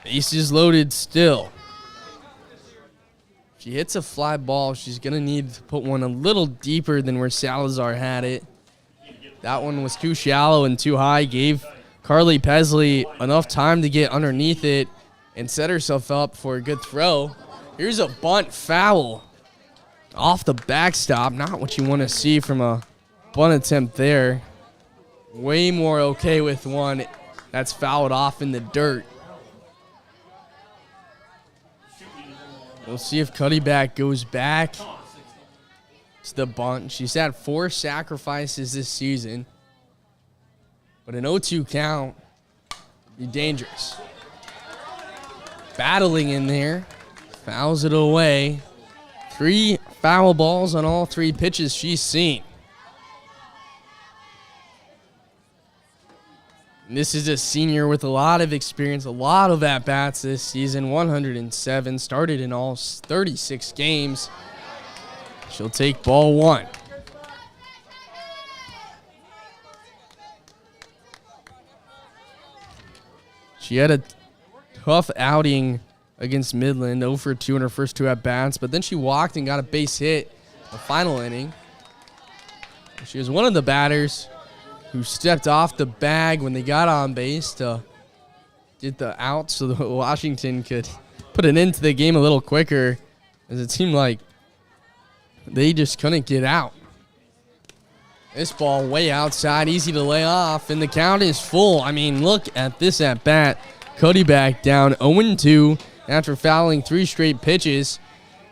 Bases loaded still. If she hits a fly ball, she's going to need to put one a little deeper than where Salazar had it. That one was too shallow and too high. Gave Carly Pesley enough time to get underneath it and set herself up for a good throw. Here's a bunt foul off the backstop. Not what you want to see from a bunt attempt there. Way more okay with one that's fouled off in the dirt. We'll see if Cuddyback goes back to the bunt. She's had 4 sacrifices this season, but an 0-2 count would be dangerous. Battling in there fouls it away. 3 foul balls on all 3 pitches she's seen. And this is a senior with a lot of experience, a lot of at-bats this season. 107, started in all 36 games. She'll take ball 1. She had a tough outing against Midland, 0 for 2 in her first 2 at-bats, but then she walked and got a base hit the final inning. She was one of the batters who stepped off the bag when they got on base to get the out so that Washington could put an end to the game a little quicker, as it seemed like they just couldn't get out. This ball way outside, easy to lay off, and the count is full. I mean, look at this at-bat. Cody back down 0-2 after fouling 3 straight pitches,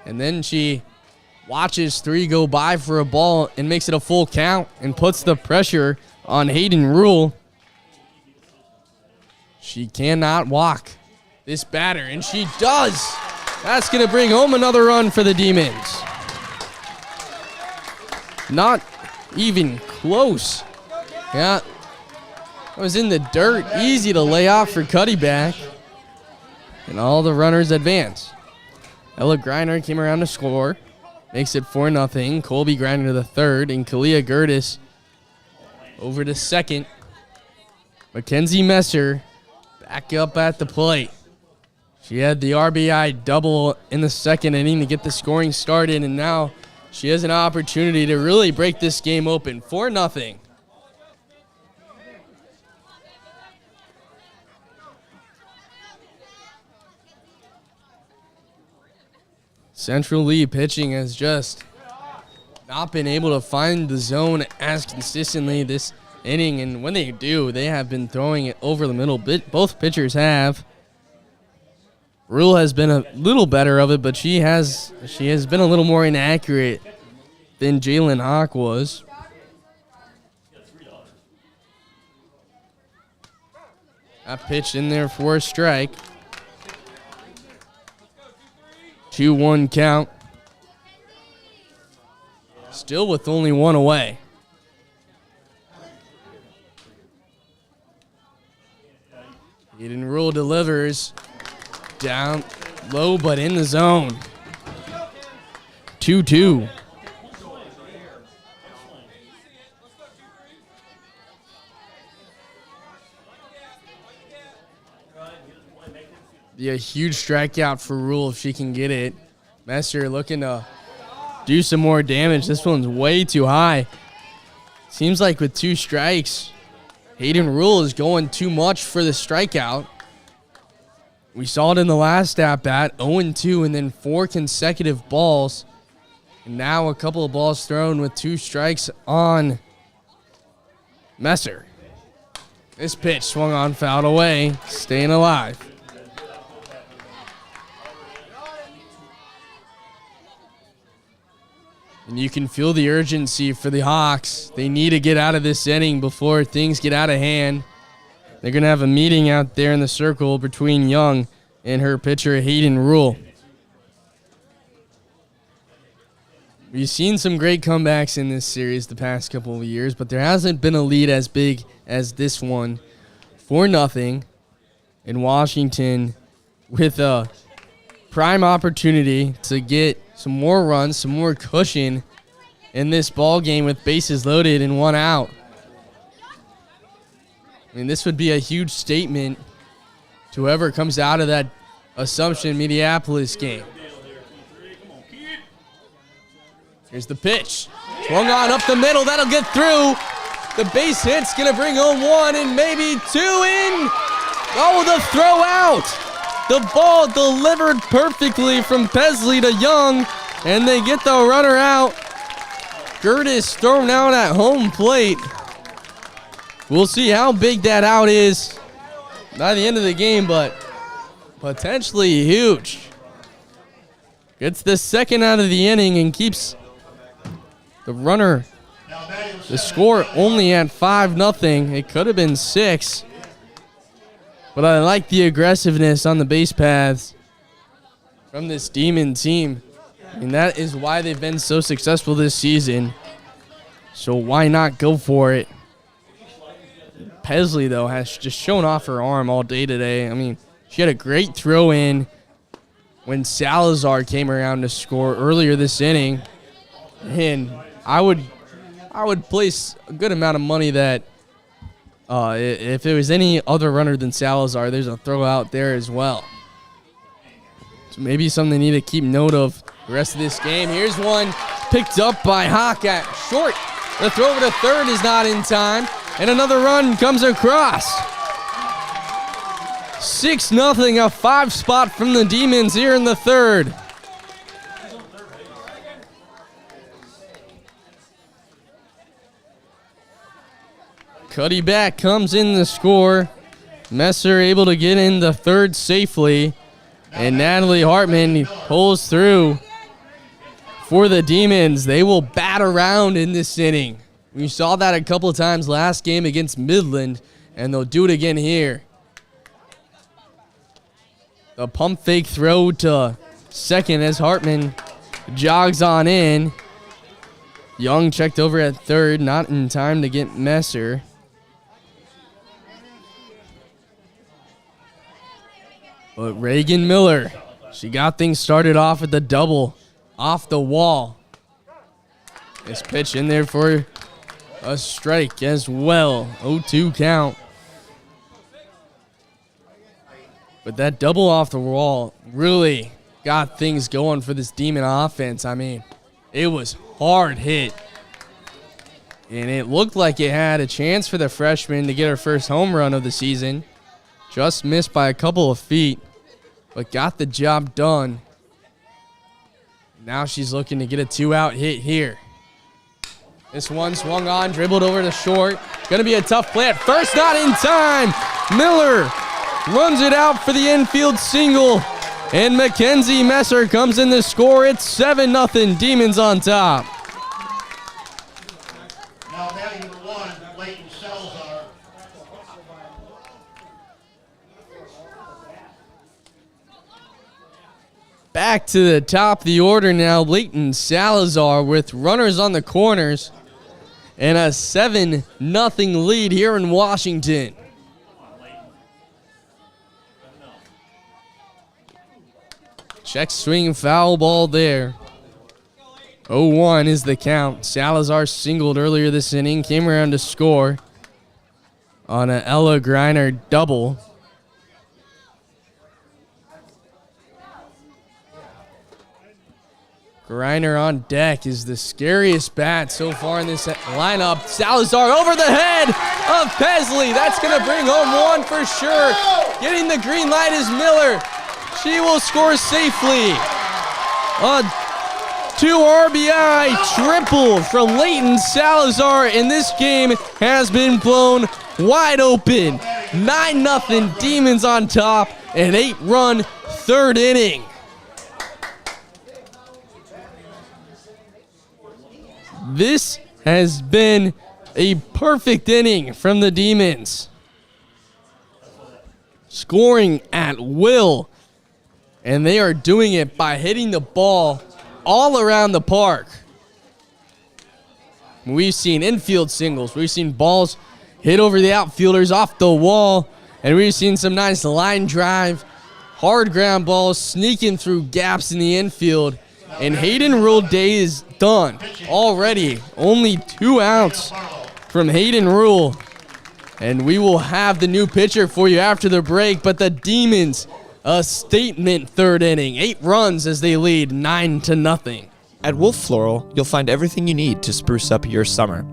and then she watches 3 go by for a ball and makes it a full count and puts the pressure on Hayden Rule. She cannot walk this batter, and she does. That's going to bring home another run for the Demons. Not even close. Yeah, it was in the dirt. Easy to lay off for Cuddyback. And all the runners advance. Ella Griner came around to score. Makes it 4-0. Colby Griner to the third. And Kalia Gertis over to second. Mackenzie Messer back up at the plate. She had the RBI double in the second inning to get the scoring started, and now she has an opportunity to really break this game open. 4-0. Central Lee pitching has just not been able to find the zone as consistently this inning, and when they do, they have been throwing it over the middle. Both pitchers have. Rule has been a little better of it, but she has been a little more inaccurate than Jalen Hawk was. That pitch in there for a strike. 2-1 count. Still with only 1 away. Hayden Rule delivers. Down low, but in the zone. 2-2. Be a huge strikeout for Rule if she can get it. Messer looking to do some more damage. This one's way too high. Seems like with 2 strikes, Hayden Rule is going too much for the strikeout. We saw it in the last at-bat, 0-2, and then 4 consecutive balls. And now a couple of balls thrown with 2 strikes on Messer. This pitch swung on, fouled away, staying alive. And you can feel the urgency for the Hawks. They need to get out of this inning before things get out of hand. They're going to have a meeting out there in the circle between Young and her pitcher, Hayden Rule. We've seen some great comebacks in this series the past couple of years, but there hasn't been a lead as big as this one. 4-0 in Washington with a prime opportunity to get some more runs, some more cushion in this ball game with bases loaded and 1 out. I mean, this would be a huge statement to whoever comes out of that Assumption Minneapolis game. Here's the pitch. Swung on up the middle. That'll get through. The base hit's going to bring home 1 and maybe 2 in. Oh, the throw out. The ball delivered perfectly from Pesley to Young, and they get the runner out. Gertis thrown out at home plate. We'll see how big that out is by the end of the game, but potentially huge. Gets the second out of the inning and keeps the runner, the score only at 5-0. It could have been 6. But I like the aggressiveness on the base paths from this Demon team. And that is why they've been so successful this season. So why not go for it? Pesley, though, has just shown off her arm all day today. I mean, she had a great throw in when Salazar came around to score earlier this inning. And I would place a good amount of money that if it was any other runner than Salazar, there's a throw out there as well. So maybe something they need to keep note of the rest of this game. Here's one picked up by Hawk at short. The throw over to third is not in time. And another run comes across. 6-0, a 5 spot from the Demons here in the third. Cuddy back comes in the score. Messer able to get in the third safely. And Natalie Hartman pulls through for the Demons. They will bat around in this inning. We saw that a couple of times last game against Midland, and they'll do it again here. The pump fake throw to second as Hartman jogs on in. Young checked over at third, not in time to get Messer. But Reagan Miller, she got things started off with the double off the wall. This pitch in there for a strike as well. 0-2 count. But that double off the wall really got things going for this Demon offense. I mean, it was hard hit. And it looked like it had a chance for the freshman to get her first home run of the season. Just missed by a couple of feet, but got the job done. Now she's looking to get a 2-out hit here. This one swung on, dribbled over to short. Gonna be a tough play at first, not in time. Miller runs it out for the infield single. And Mackenzie Messer comes in to score. It's 7-0, Demons on top. Now batting number 1, Leighton Salazar. Back to the top of the order now, Leighton Salazar with runners on the corners. And a 7-0 lead here in Washington. Check swing, foul ball there. 0-1 is the count. Salazar singled earlier this inning, came around to score on an Ella Greiner double. Greiner on deck is the scariest bat so far in this lineup. Salazar over the head of Pesley. That's going to bring home one for sure. Getting the green light is Miller. She will score safely. A 2 RBI triple from Leighton Salazar, and this game has been blown wide open. 9-0 Demons on top, an 8-run third inning. This has been a perfect inning from the Demons. Scoring at will. And they are doing it by hitting the ball all around the park. We've seen infield singles. We've seen balls hit over the outfielders off the wall. And we've seen some nice line drive, hard ground balls sneaking through gaps in the infield. And Hayden Rule day is done already. Only 2 outs from Hayden Rule. And we will have the new pitcher for you after the break. But the Demons, a statement third inning. 8 runs as they lead 9-0. At Wolf Floral, you'll find everything you need to spruce up your summer.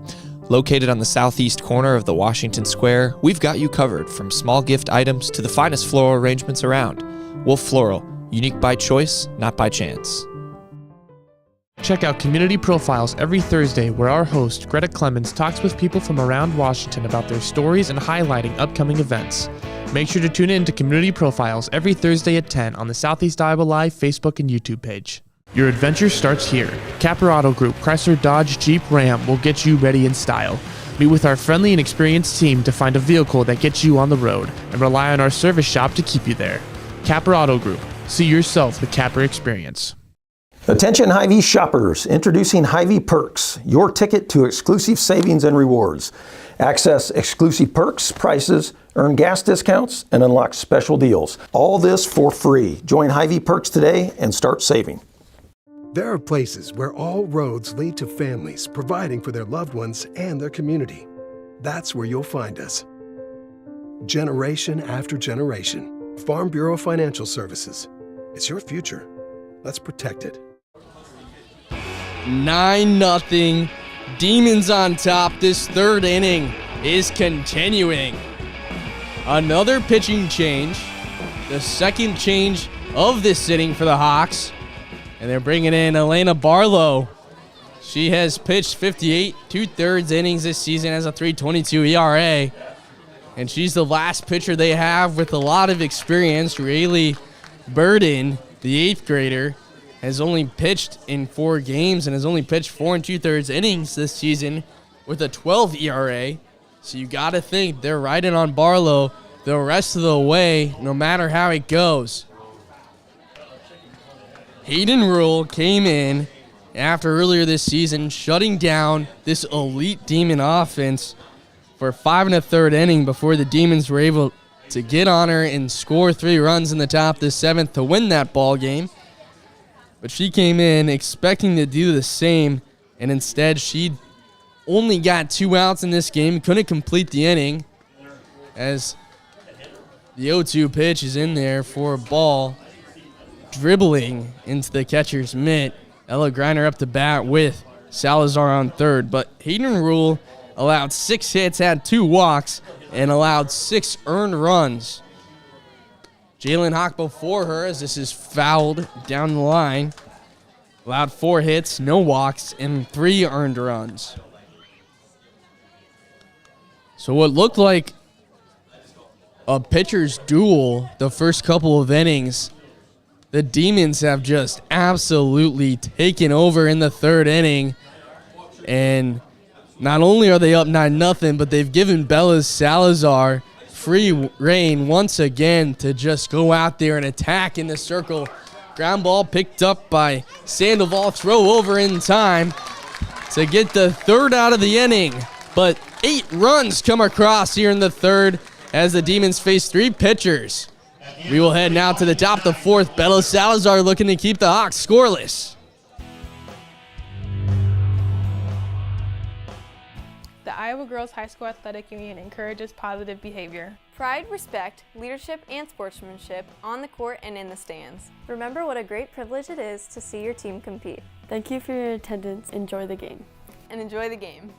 Located on the southeast corner of the Washington Square, we've got you covered from small gift items to the finest floral arrangements around. Wolf Floral, unique by choice, not by chance. Check out Community Profiles every Thursday, where our host, Greta Clemens, talks with people from around Washington about their stories and highlighting upcoming events. Make sure to tune in to Community Profiles every Thursday at 10 on the Southeast Iowa Live Facebook and YouTube page. Your adventure starts here. Capper Auto Group Chrysler Dodge Jeep Ram will get you ready in style. Meet with our friendly and experienced team to find a vehicle that gets you on the road, and rely on our service shop to keep you there. Capper Auto Group, See yourself the Capper experience. Attention Hy-Vee shoppers, introducing Hy-Vee Perks, your ticket to exclusive savings and rewards. Access exclusive perks, prices, earn gas discounts, and unlock special deals. All this for free. Join Hy-Vee Perks today and start saving. There are places where all roads lead to families providing for their loved ones and their community. That's where you'll find us. Generation after generation. Farm Bureau Financial Services. It's your future. Let's protect it. 9-0. Demons on top. This third inning is continuing. Another pitching change. The second change of this inning for the Hawks. And they're bringing in Elena Barlow. She has pitched 58 2/3 innings this season, has a 3.22 ERA. And she's the last pitcher they have with a lot of experience. Rayleigh Burden, the 8th grader, has only pitched in 4 games and has only pitched 4 2/3 innings this season with a 12 ERA. So you got to think they're riding on Barlow the rest of the way, no matter how it goes. Hayden Rule came in after earlier this season, shutting down this elite Demon offense for 5 1/3 inning before the Demons were able to get on her and score 3 runs in the top of the 7th to win that ball game. But she came in expecting to do the same, and instead she only got 2 outs in this game, couldn't complete the inning as the 0-2 pitch is in there for a ball, dribbling into the catcher's mitt. Ella Griner up to bat with Salazar on third, but Hayden Rule allowed 6 hits, had 2 walks, and allowed 6 earned runs. Jalen Hawk before her, as this is fouled down the line, allowed 4 hits, no walks, and 3 earned runs. So what looked like a pitcher's duel the first couple of innings, the Demons have just absolutely taken over in the 3rd inning. And not only are they up 9-0, but they've given Bella Salazar free reign once again to just go out there and attack in the circle. Ground ball picked up by Sandoval, throw over in time to get the 3rd out of the inning. But 8 runs come across here in the 3rd as the Demons face 3 pitchers. We will head now to the top of the 4th. Bella Salazar looking to keep the Hawks scoreless. The Iowa Girls High School Athletic Union encourages positive behavior. Pride, respect, leadership, and sportsmanship on the court and in the stands. Remember what a great privilege it is to see your team compete. Thank you for your attendance. Enjoy the game. And enjoy the game.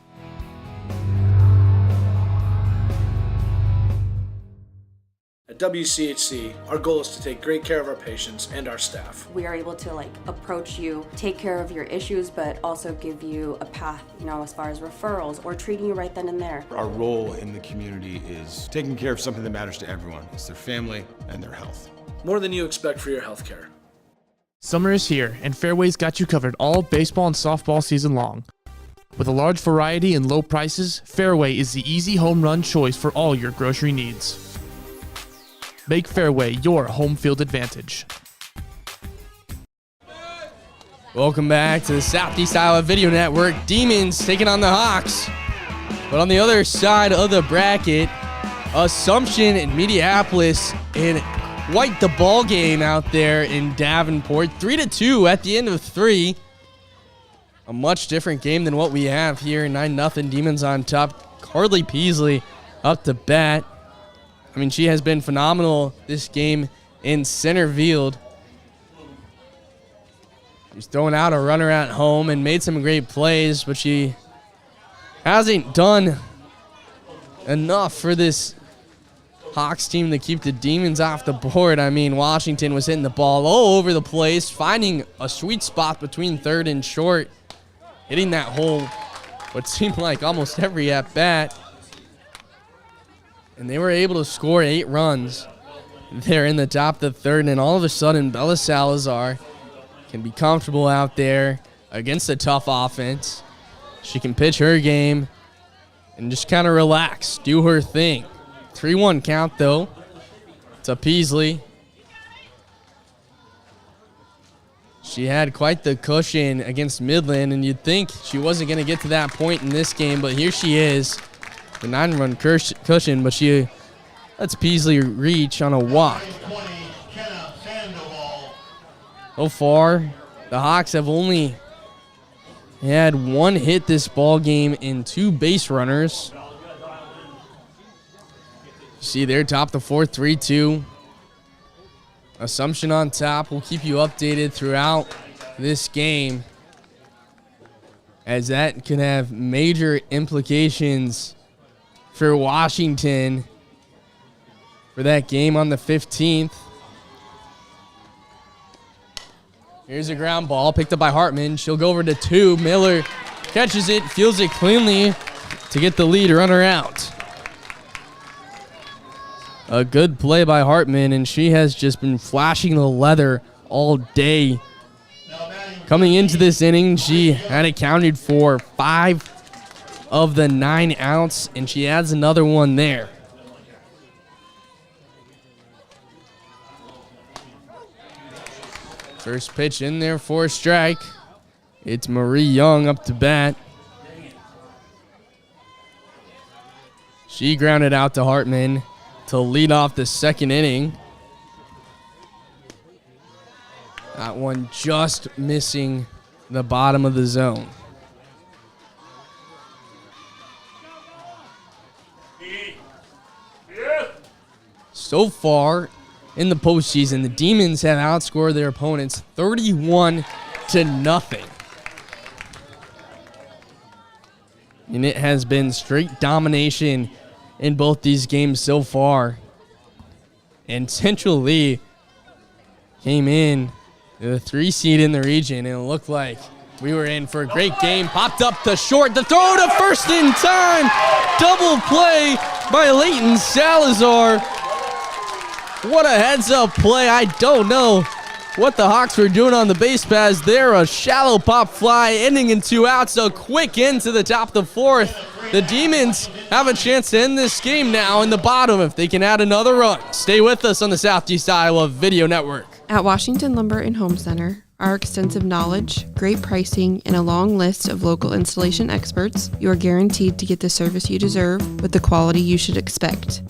At WCHC, our goal is to take great care of our patients and our staff. We are able to approach you, take care of your issues, but also give you a path, as far as referrals or treating you right then and there. Our role in the community is taking care of something that matters to everyone. It's their family and their health. More than you expect for your health care. Summer is here, and Fairway's got you covered all baseball and softball season long. With a large variety and low prices, Fairway is the easy home run choice for all your grocery needs. Make Fairway your home field advantage. Welcome back to the Southeast Iowa Video Network. Demons taking on the Hawks. But on the other side of the bracket, Assumption and Mediapolis in quite the ball game out there in Davenport. 3-2 at the end of 3. A much different game than what we have here. 9-0 Demons on top. Carly Peasley up to bat. I mean, she has been phenomenal this game in center field. She's throwing out a runner at home and made some great plays, but she hasn't done enough for this Hawks team to keep the Demons off the board. I mean, Washington was hitting the ball all over the place, finding a sweet spot between third and short, hitting that hole what seemed like almost every at-bat. And they were able to score 8 runs there in the top of the 3rd, and all of a sudden Bella Salazar can be comfortable out there against a tough offense. She can pitch her game and just kind of relax, do her thing. 3-1 count, though. It's a Peasley. She had quite the cushion against Midland, and you'd think she wasn't going to get to that point in this game, but here she is. The 9-run cushion, but she lets Peasley reach on a walk. So far, the Hawks have only had one hit this ball game and 2 base runners. See there, top the fourth, 3-2. Assumption on top. We'll keep you updated throughout this game, as that can have major implications for Washington for that game on the 15th. Here's a ground ball picked up by Hartman. She'll go over to 2. Miller catches it, fields it cleanly to get the lead runner out. A good play by Hartman, and she has just been flashing the leather all day. Coming into this inning, she had accounted for 5 of the 9 outs, and she adds another one there. First pitch in there for a strike. It's Marie Young up to bat. She grounded out to Hartman to lead off the second inning. That one just missing the bottom of the zone. So far in the postseason, the Demons have outscored their opponents 31-0. And it has been straight domination in both these games so far. And Central Lee came in the 3 seed in the region, and it looked like we were in for a great game. Popped up to short, the throw to first in time. Double play by Leighton Salazar. What a heads-up play. I don't know what the Hawks were doing on the base paths there. A shallow pop fly ending in 2 outs. A quick into the top of the 4th. The Demons have a chance to end this game now in the bottom if they can add another run. Stay with us on the Southeast Iowa Video Network. At Washington Lumber and Home Center, our extensive knowledge, great pricing, and a long list of local installation experts, you are guaranteed to get the service you deserve with the quality you should expect.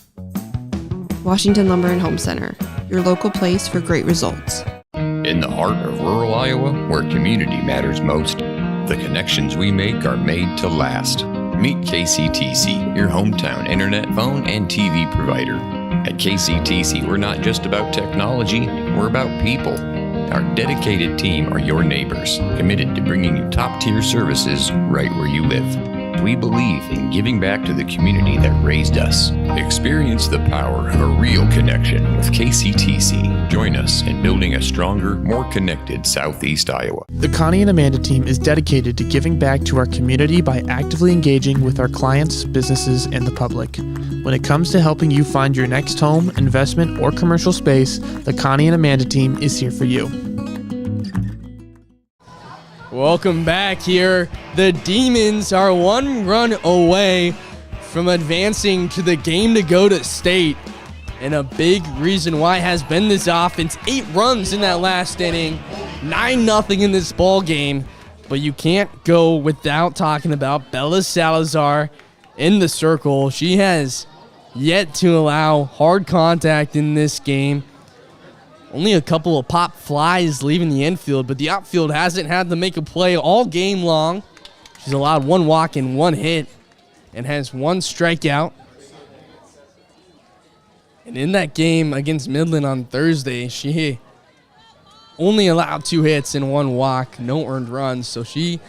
Washington Lumber and Home Center, your local place for great results. In the heart of rural Iowa, where community matters most, the connections we make are made to last. Meet KCTC, your hometown internet, phone, and TV provider. At KCTC, we're not just about technology, we're about people. Our dedicated team are your neighbors, committed to bringing you top-tier services right where you live. We believe in giving back to the community that raised us. Experience the power of a real connection with KCTC. Join us in building a stronger, more connected Southeast Iowa. The Connie and Amanda team is dedicated to giving back to our community by actively engaging with our clients, businesses, and the public. When it comes to helping you find your next home, investment, or commercial space, the Connie and Amanda team is here for you. Welcome back here. The Demons are 1 run away from advancing to the game to go to state. And a big reason why has been this offense. 8 runs in that last inning. 9-0 in this ball game. But you can't go without talking about Bella Salazar in the circle. She has yet to allow hard contact in this game. Only a couple of pop flies leaving the infield, but the outfield hasn't had to make a play all game long. She's allowed 1 walk and 1 hit and has 1 strikeout. And in that game against Midland on Thursday, she only allowed 2 hits and 1 walk, no earned runs. So she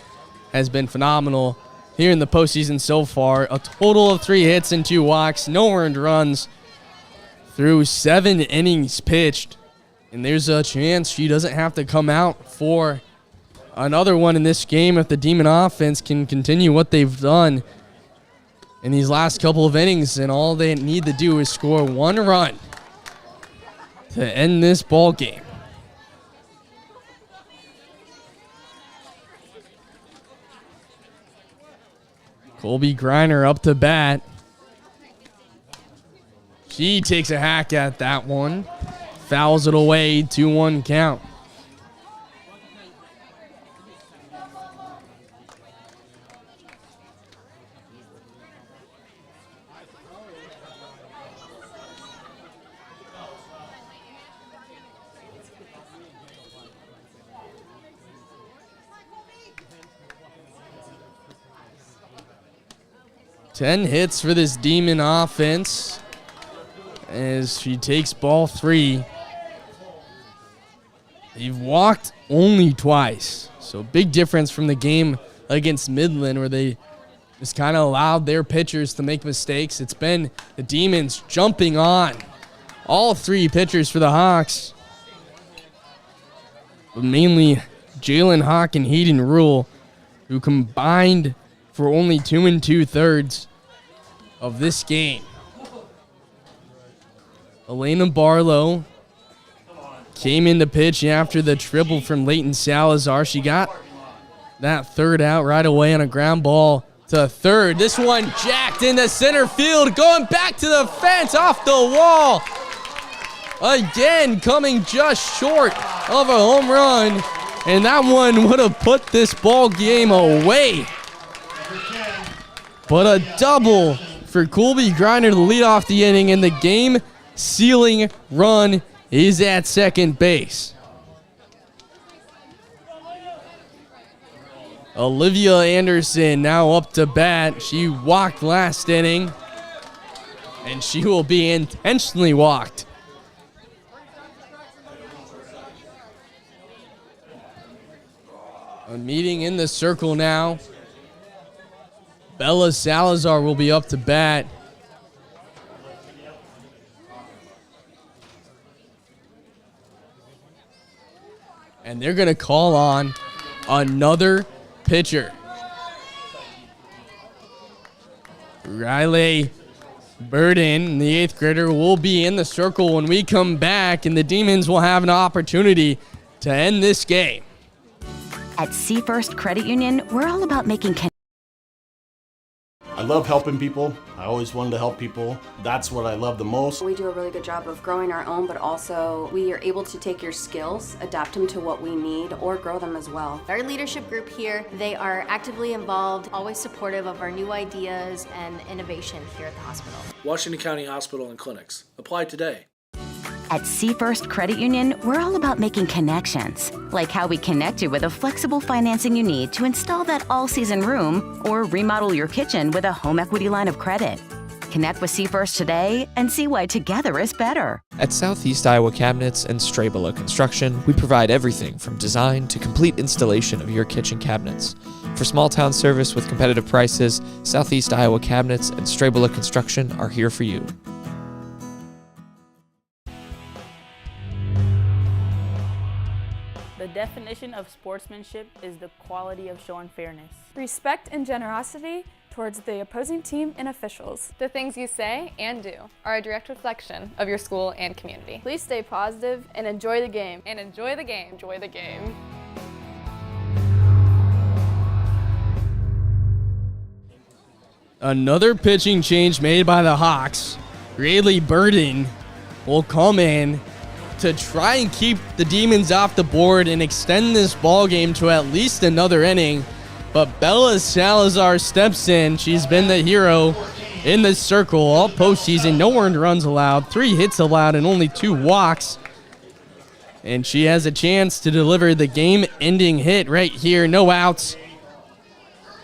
has been phenomenal here in the postseason so far. A total of 3 hits and 2 walks, no earned runs through 7 innings pitched. And there's a chance she doesn't have to come out for another one in this game if the Demon offense can continue what they've done in these last couple of innings. And all they need to do is score 1 run to end this ball game. Colby Griner up to bat. She takes a hack at that one. Fouls it away, 2-1 count. 10 hits for this Demon offense as she takes ball 3. They've walked only twice, so big difference from the game against Midland where they just kind of allowed their pitchers to make mistakes. It's been the Demons jumping on all 3 pitchers for the Hawks, but mainly Jalen Hawk and Hayden Rule, who combined for only 2 2/3 of this game. Elena Barlow came in to pitch after the triple from Leighton Salazar. She got that third out right away on a ground ball to third. This one jacked into center field, going back to the fence, off the wall. Again, coming just short of a home run. And that one would have put this ball game away. But a double for Colby Griner to lead off the inning, and the game-sealing run is at second base. Olivia Anderson now up to bat. She walked last inning, and she will be intentionally walked. A meeting in the circle now. Bella Salazar will be up to bat. And they're going to call on another pitcher. Riley Burden, the 8th grader, will be in the circle when we come back, and the Demons will have an opportunity to end this game. At Seafirst Credit Union, we're all about making I love helping people. I always wanted to help people. That's what I love the most. We do a really good job of growing our own, but also we are able to take your skills, adapt them to what we need, or grow them as well. Our leadership group here, they are actively involved, always supportive of our new ideas and innovation here at the hospital. Washington County Hospital and Clinics. Apply today. At Seafirst Credit Union, we're all about making connections, like how we connect you with a flexible financing you need to install that all-season room or remodel your kitchen with a home equity line of credit. Connect with Seafirst today and see why together is better. At Southeast Iowa Cabinets and Strabela Construction, we provide everything from design to complete installation of your kitchen cabinets. For small town service with competitive prices, Southeast Iowa Cabinets and Strabela Construction are here for you. The definition of sportsmanship is the quality of showing fairness. Respect and generosity towards the opposing team and officials. The things you say and do are a direct reflection of your school and community. Please stay positive and enjoy the game. And enjoy the game. Enjoy the game. Another pitching change made by the Hawks. Rayleigh Burden will come in to try and keep the Demons off the board and extend this ball game to at least another inning. But Bella Salazar steps in. She's been the hero in the circle all postseason. No earned runs allowed, 3 hits allowed, and only 2 walks. And she has a chance to deliver the game-ending hit right here. No outs.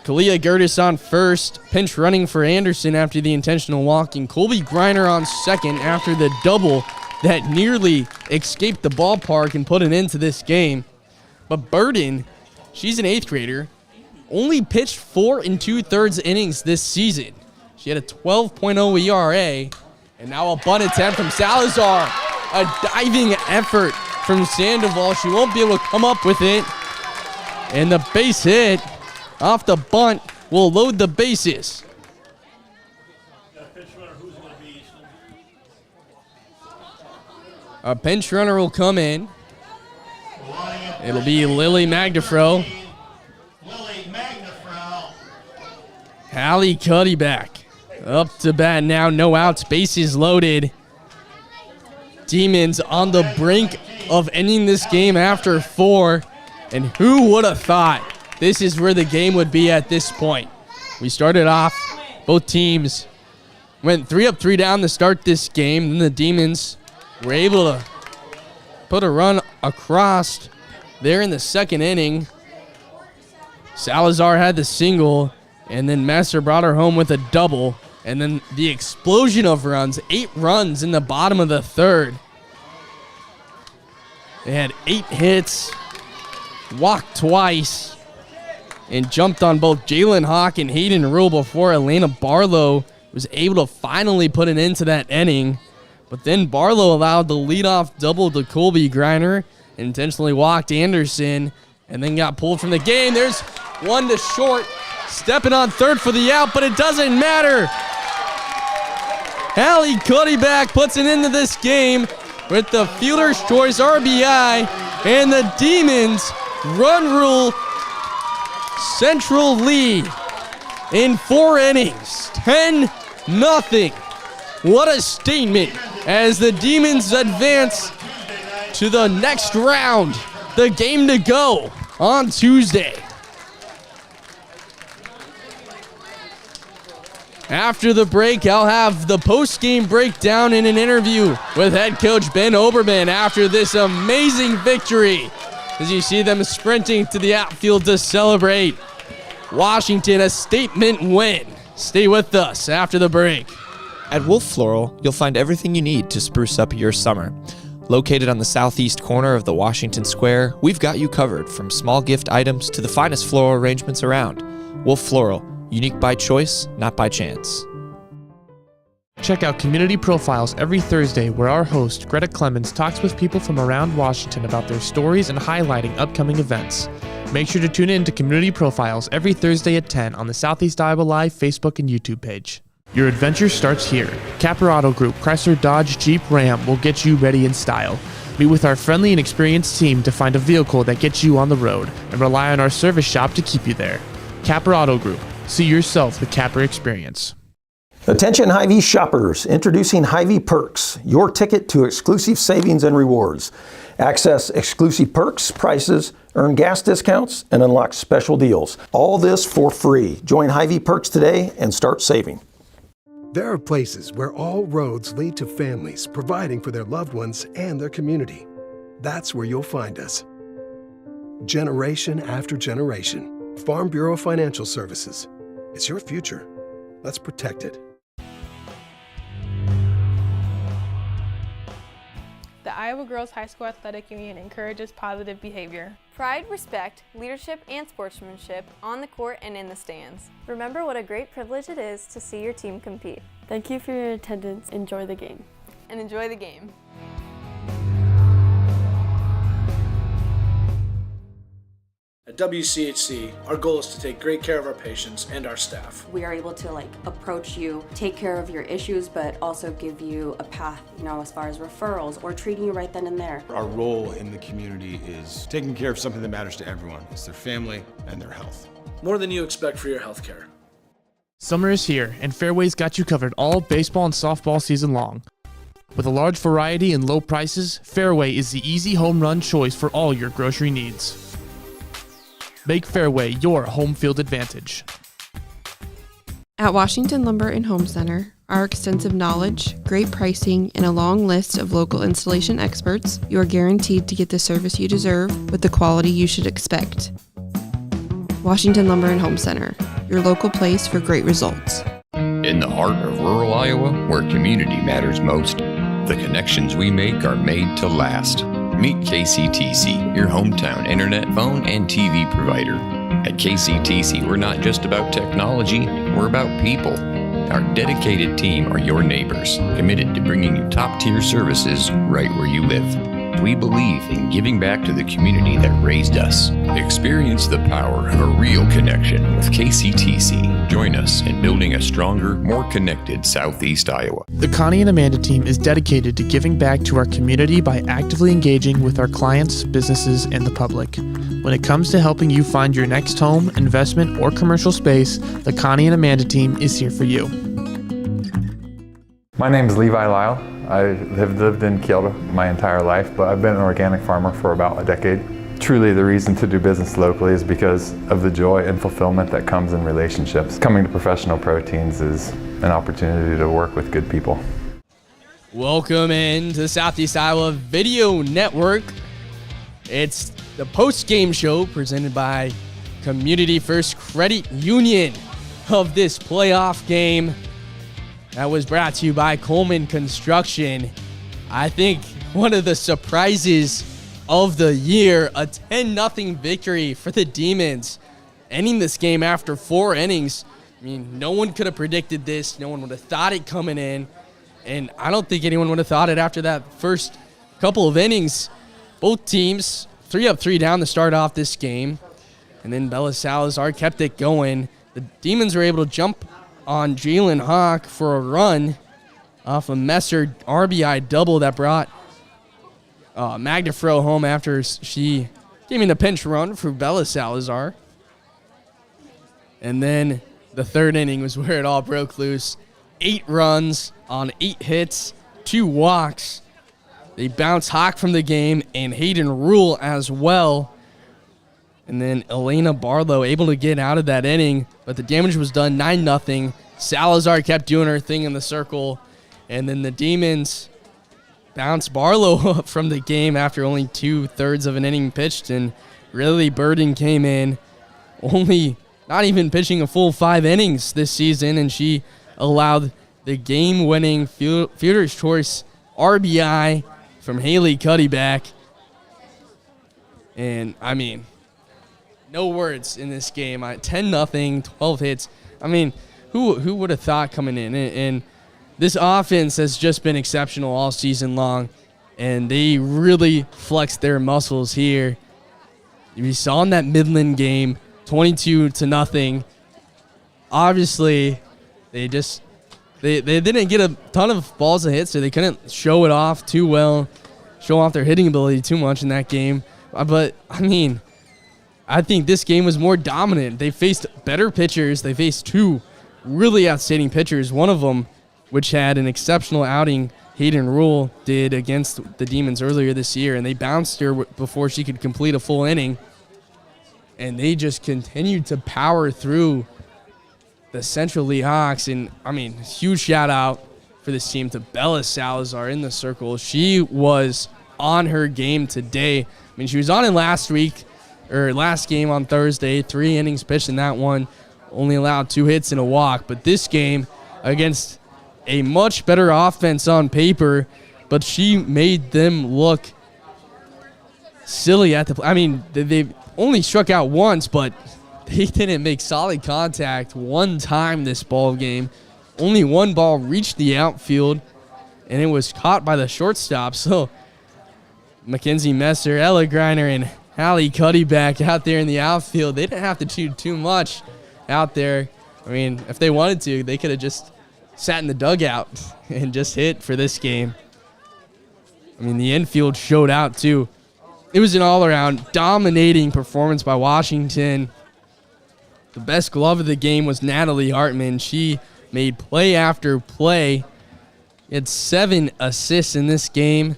Kalia Gertis on first. Pinch running for Anderson after the intentional walk. And Colby Griner on second after the double that nearly escaped the ballpark and put an end to this game. But Burden, she's an 8th grader, only pitched 4 2/3 innings this season. She had a 12.0 ERA, and now a bunt attempt from Salazar. A diving effort from Sandoval. She won't be able to come up with it. And the base hit off the bunt will load the bases. A pinch runner will come in. It'll be Lily Magnafro. Hallie Cuddy back. Up to bat now, no outs, bases loaded. Demons on the brink of ending this game after 4. And who would have thought this is where the game would be at this point? We started off, both teams went 3 up, 3 down to start this game. Then the Demons were able to put a run across there in the second inning. Salazar had the single, And then Messer brought her home with a double. And then the explosion of runs, 8 runs in the bottom of the third. They had 8 hits, walked twice, and jumped on both Jalen Hawk and Hayden Rule before Elena Barlow was able to finally put an end to that inning. But then Barlow allowed the leadoff double to Colby Griner, intentionally walked Anderson, and then got pulled from the game. There's one to short, stepping on third for the out, but it doesn't matter. Hallie Cuddyback puts an end to this game with the fielder's choice RBI, and the Demons run rule Central lead in 4 innings, 10-0. What a statement as the Demons advance to the next round. The game to go on Tuesday. After the break, I'll have the post-game breakdown in an interview with head coach Ben Oberman after this amazing victory, as you see them sprinting to the outfield to celebrate. Washington, a statement win. Stay with us after the break. At Wolf Floral, you'll find everything you need to spruce up your summer. Located on the southeast corner of the Washington Square, we've got you covered from small gift items to the finest floral arrangements around. Wolf Floral, unique by choice, not by chance. Check out Community Profiles every Thursday, where our host, Greta Clemens, talks with people from around Washington about their stories and highlighting upcoming events. Make sure to tune in to Community Profiles every Thursday at 10 on the Southeast Iowa Live Facebook and YouTube page. Your adventure starts here. Capper Auto Group, Chrysler, Dodge, Jeep, Ram will get you ready in style. Meet with our friendly and experienced team to find a vehicle that gets you on the road, and rely on our service shop to keep you there. Capper Auto Group. See yourself the Capper experience. Attention Hy-Vee shoppers, introducing Hy-Vee Perks, your ticket to exclusive savings and rewards. Access exclusive perks, prices, earn gas discounts, and unlock special deals. All this for free. Join Hy-Vee Perks today and start saving. There are places where all roads lead to families providing for their loved ones and their community. That's where you'll find us. Generation after generation. Farm Bureau Financial Services. It's your future. Let's protect it. The Iowa Girls High School Athletic Union encourages positive behavior. Pride, respect, leadership, and sportsmanship on the court and in the stands. Remember what a great privilege it is to see your team compete. Thank you for your attendance. Enjoy the game. And enjoy the game. At WCHC, our goal is to take great care of our patients and our staff. We are able to approach you, take care of your issues, but also give you a path, as far as referrals or treating you right then and there. Our role in the community is taking care of something that matters to everyone. It's their family and their health. More than you expect for your health care. Summer is here, and Fairway's got you covered all baseball and softball season long. With a large variety and low prices, Fairway is the easy home run choice for all your grocery needs. Make Fairway your home field advantage. At Washington Lumber and Home Center, our extensive knowledge, great pricing, and a long list of local installation experts, you are guaranteed to get the service you deserve with the quality you should expect. Washington Lumber and Home Center, your local place for great results. In the heart of rural Iowa, where community matters most, the connections we make are made to last. Meet KCTC, your hometown internet, phone, and TV provider. At KCTC, we're not just about technology, we're about people. Our dedicated team are your neighbors, committed to bringing you top-tier services right where you live. We believe in giving back to the community that raised us. Experience the power of a real connection with KCTC. Join us in building a stronger, more connected Southeast Iowa. The Connie and Amanda team is dedicated to giving back to our community by actively engaging with our clients, businesses, and the public. When it comes to helping you find your next home, investment, or commercial space, the Connie and Amanda team is here for you. My name is Levi Lyle. I have lived in Kielder my entire life, but I've been an organic farmer for about a decade. Truly, the reason to do business locally is because of the joy and fulfillment that comes in relationships. Coming to Professional Proteins is an opportunity to work with good people. Welcome in to the Southeast Iowa Video Network. It's the post-game show presented by Community First Credit Union. of this playoff game. That was brought to you by Coleman Construction. I think one of the surprises of the year, a 10-0 victory for the Demons, ending this game after 4 innings. I mean, no one could have predicted this. No one would have thought it coming in. And I don't think anyone would have thought it after that first couple of innings. Both teams 3 up, 3 down to start off this game. And then Bella Salazar kept it going. The Demons were able to jump on Jalen Hawk for a run off a Messer RBI double that brought Magda Fro home after she gave me the pinch run for Bella Salazar. And then the third inning was where it all broke loose. 8 runs on 8 hits, 2 walks. They bounced Hawk from the game and Hayden Rule as well. And then Elena Barlow able to get out of that inning, but the damage was done 9-0. Salazar kept doing her thing in the circle, and then the Demons bounced Barlow from the game after only 2/3 of an inning pitched, and really Burden came in, only not even pitching a full 5 innings this season, and she allowed the game-winning Fielder's Choice RBI from Haley Cuddyback. And, I mean, no words in this game. 10-0, 12 hits. I mean, who would have thought coming in? And this offense has just been exceptional all season long, and they really flexed their muscles here. We saw in that Midland game, 22-0. Obviously, they didn't get a ton of balls to hit, so they couldn't show it off too well, show off their hitting ability too much in that game. But, I mean, I think this game was more dominant. They faced better pitchers. They faced 2 really outstanding pitchers. One of them, which had an exceptional outing, Hayden Rule did against the Demons earlier this year, and they bounced her before she could complete a full inning. And they just continued to power through the Central Lee Hawks. And, I mean, huge shout-out for this team to Bella Salazar in the circle. She was on her game today. I mean, she was on it last game on Thursday, 3 innings pitched in that one, only allowed 2 hits and a walk. But this game against a much better offense on paper, but she made them look silly at the. I mean, they only struck out once, but they didn't make solid contact one time this ball game. Only one ball reached the outfield, and it was caught by the shortstop. So Mackenzie Messer, Ella Greiner, and Hallie Cuddyback out there in the outfield. They didn't have to do too much out there. I mean, if they wanted to, they could have just sat in the dugout and just hit for this game. I mean, the infield showed out too. It was an all-around dominating performance by Washington. The best glove of the game was Natalie Hartman. She made play after play. She had 7 assists in this game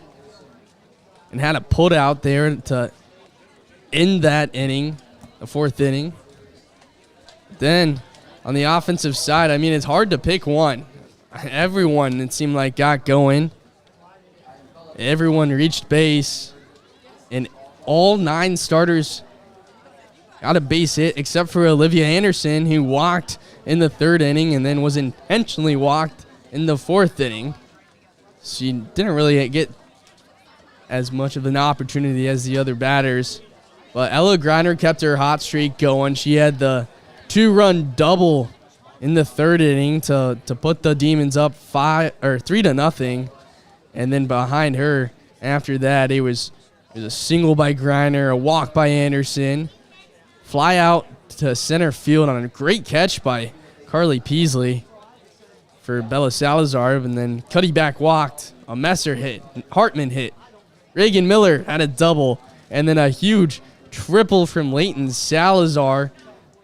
and had a put out there to end that inning, the 4th inning. Then on the offensive side, I mean, it's hard to pick one. Everyone, it seemed like, got going. Everyone reached base, and all 9 starters got a base hit except for Olivia Anderson, who walked in the 3rd inning and then was intentionally walked in the 4th inning. She didn't really get as much of an opportunity as the other batters. But Ella Greiner kept her hot streak going. She had the 2-run double in the 3rd inning to put the Demons up 3-0. And then behind her, after that, it was a single by Greiner, a walk by Anderson, fly out to center field on a great catch by Carly Peasley for Bella Salazar, and then Cuddyback walked, a Messer hit, Hartman hit, Reagan Miller had a double, and then a huge triple from Leighton Salazar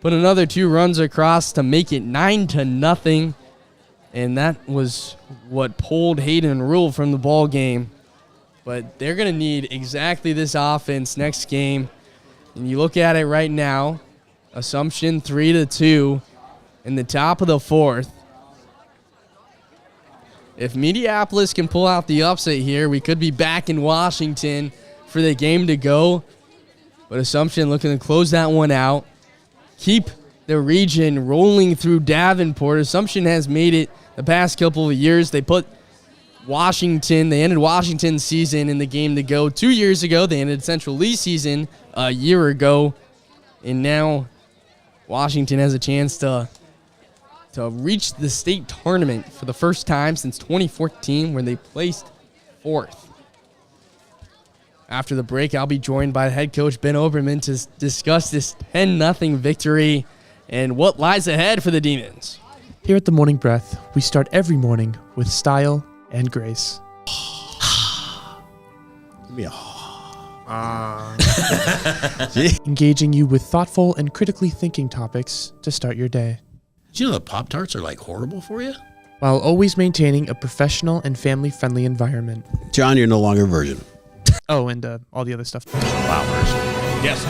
put another 2 runs across to make it 9-0. And that was what pulled Hayden Rule from the ball game. But they're going to need exactly this offense next game. And you look at it right now, Assumption 3-2 in the top of the 4th. If Mediapolis can pull out the upset here, we could be back in Washington for the game to go. But Assumption looking to close that one out, keep the region rolling through Davenport. Assumption has made it the past couple of years. They ended Washington's season in the game to go 2 years ago. They ended Central Lee's season a year ago. And now Washington has a chance to reach the state tournament for the first time since 2014, where they placed 4th. After the break, I'll be joined by head coach Ben Oberman to discuss this 10-0 victory and what lies ahead for the Demons. Here at the Morning Breath, we start every morning with style and grace. Give me a Engaging you with thoughtful and critically thinking topics to start your day. Did you know that Pop-Tarts are like horrible for you? While always maintaining a professional and family-friendly environment. John, you're no longer a virgin. Oh, and all the other stuff. Wow, virgin. Yes.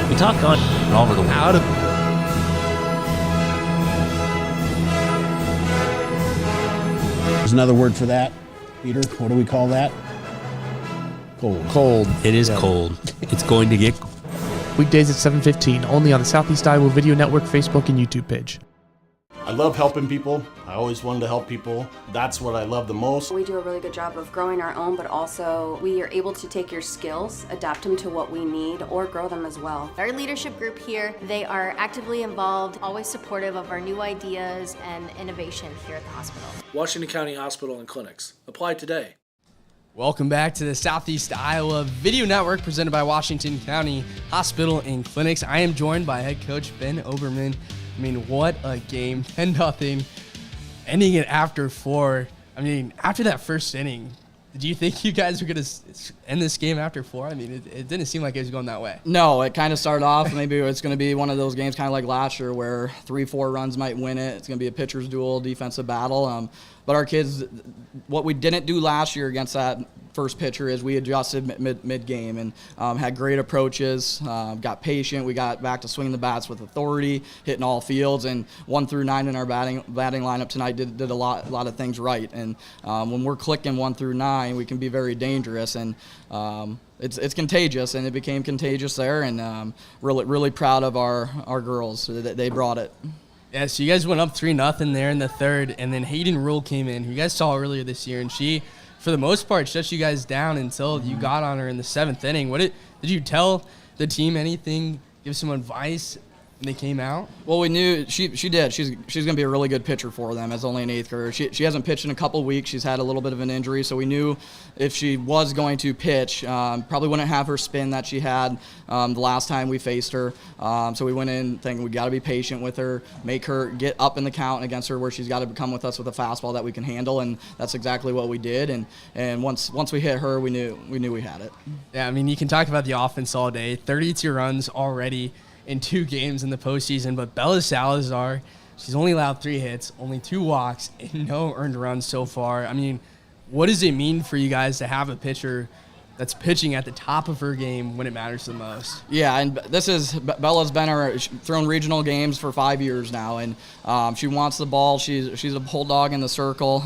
We talk on all over the world. Out of There's another word for that, Peter. What do we call that? Cold. It is cold. It's going to get Weekdays at 7:15, only on the Southeast Iowa Video Network Facebook and YouTube page. I love helping people. I always wanted to help people. That's what I love the most. We do a really good job of growing our own, but also we are able to take your skills, adapt them to what we need, or grow them as well. Our leadership group here, they are actively involved, always supportive of our new ideas and innovation here at the hospital. Washington County Hospital and Clinics. Apply today. Welcome back to the Southeast Iowa Video Network presented by Washington County Hospital and Clinics. I am joined by head coach Ben Oberman. I mean, what a game. 10-0, ending it after 4. I mean, after that first inning, did you think you guys were going to end this game after 4? I mean, it didn't seem like it was going that way. No, it kind of started off. Maybe it's going to be one of those games kind of like last year where 3-4 runs might win it. It's going to be a pitcher's duel, defensive battle. But our kids, what we didn't do last year against that first pitcher is we adjusted mid-game and had great approaches, got patient. We got back to swinging the bats with authority, hitting all fields, and 1 through 9 in our batting lineup tonight did a lot of things right. And when we're clicking 1 through 9, we can be very dangerous, and it's contagious, and it became contagious there. And really proud of our girls. They brought it. Yeah, so you guys went up 3-0 there in the third, and then Hayden Rule came in, who you guys saw earlier this year, and she, for the most part, shut you guys down until you got on her in the 7th inning. Did you tell the team anything, give some advice when they came out? Well, we knew she did. She's going to be a really good pitcher for them as only an 8th grader. She hasn't pitched in a couple weeks. She's had a little bit of an injury, so we knew if she was going to pitch, probably wouldn't have her spin that she had the last time we faced her. So we went in thinking we got to be patient with her, make her get up in the count against her where she's got to come with us with a fastball that we can handle, and that's exactly what we did. And once we hit her, we knew we had it. Yeah, I mean, you can talk about the offense all day. 32 runs already in 2 games in the postseason, but Bella Salazar, she's only allowed 3 hits, only 2 walks, and no earned runs so far. I mean, what does it mean for you guys to have a pitcher that's pitching at the top of her game when it matters the most? Yeah, and Bella's been thrown regional games for 5 years now, and she wants the ball. She's a bulldog in the circle.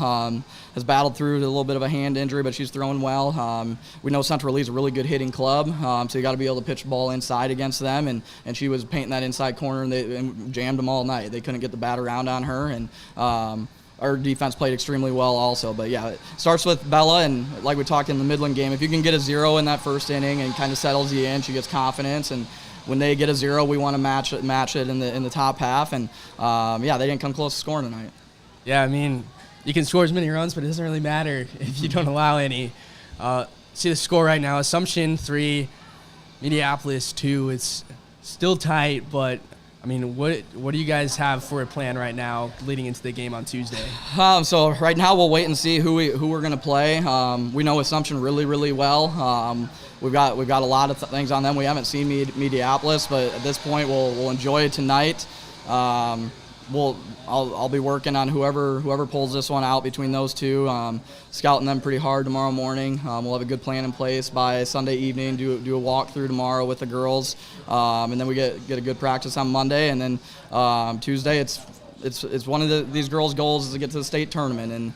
Has battled through a little bit of a hand injury, but she's thrown well. We know Central Lee's a really good hitting club, so you got to be able to pitch the ball inside against them, and she was painting that inside corner, and they jammed them all night. They couldn't get the bat around on her, and our defense played extremely well also. But yeah, it starts with Bella, and like we talked in the Midland game, if you can get a 0 in that first inning and kind of settles you in, she gets confidence, and when they get a 0, we want to match it in the top half, and yeah, they didn't come close to scoring tonight. Yeah, I mean, you can score as many runs, but it doesn't really matter if you don't allow any. See the score right now: Assumption 3, Mediapolis 2. It's still tight, but I mean, what do you guys have for a plan right now leading into the game on Tuesday? So right now we'll wait and see who we're going to play. We know Assumption really well. We've got a lot of things on them. We haven't seen Mediapolis, but at this point we'll enjoy it tonight. I'll be working on whoever pulls this one out between those two, scouting them pretty hard tomorrow morning. We'll have a good plan in place by Sunday evening, do a walkthrough tomorrow with the girls, and then we get a good practice on Monday, and then Tuesday it's it's one of these girls' goals is to get to the state tournament, and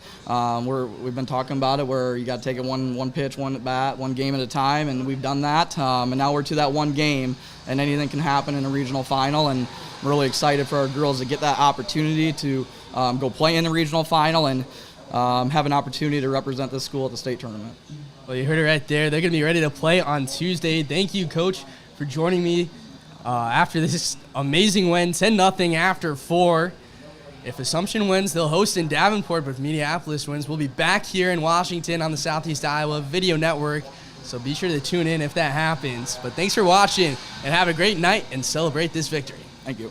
we've been talking about it where you got to take it one pitch, one at bat, one game at a time, and we've done that. And now we're to that one game, and anything can happen in a regional final, and I'm really excited for our girls to get that opportunity to go play in the regional final and have an opportunity to represent this school at the state tournament. Well, you heard it right there. They're going to be ready to play on Tuesday. Thank you, Coach, for joining me after this amazing win, 10-0 after 4. If Assumption wins, they'll host in Davenport, but if Minneapolis wins, we'll be back here in Washington on the Southeast Iowa Video Network. So be sure to tune in if that happens. But thanks for watching, and have a great night and celebrate this victory. Thank you.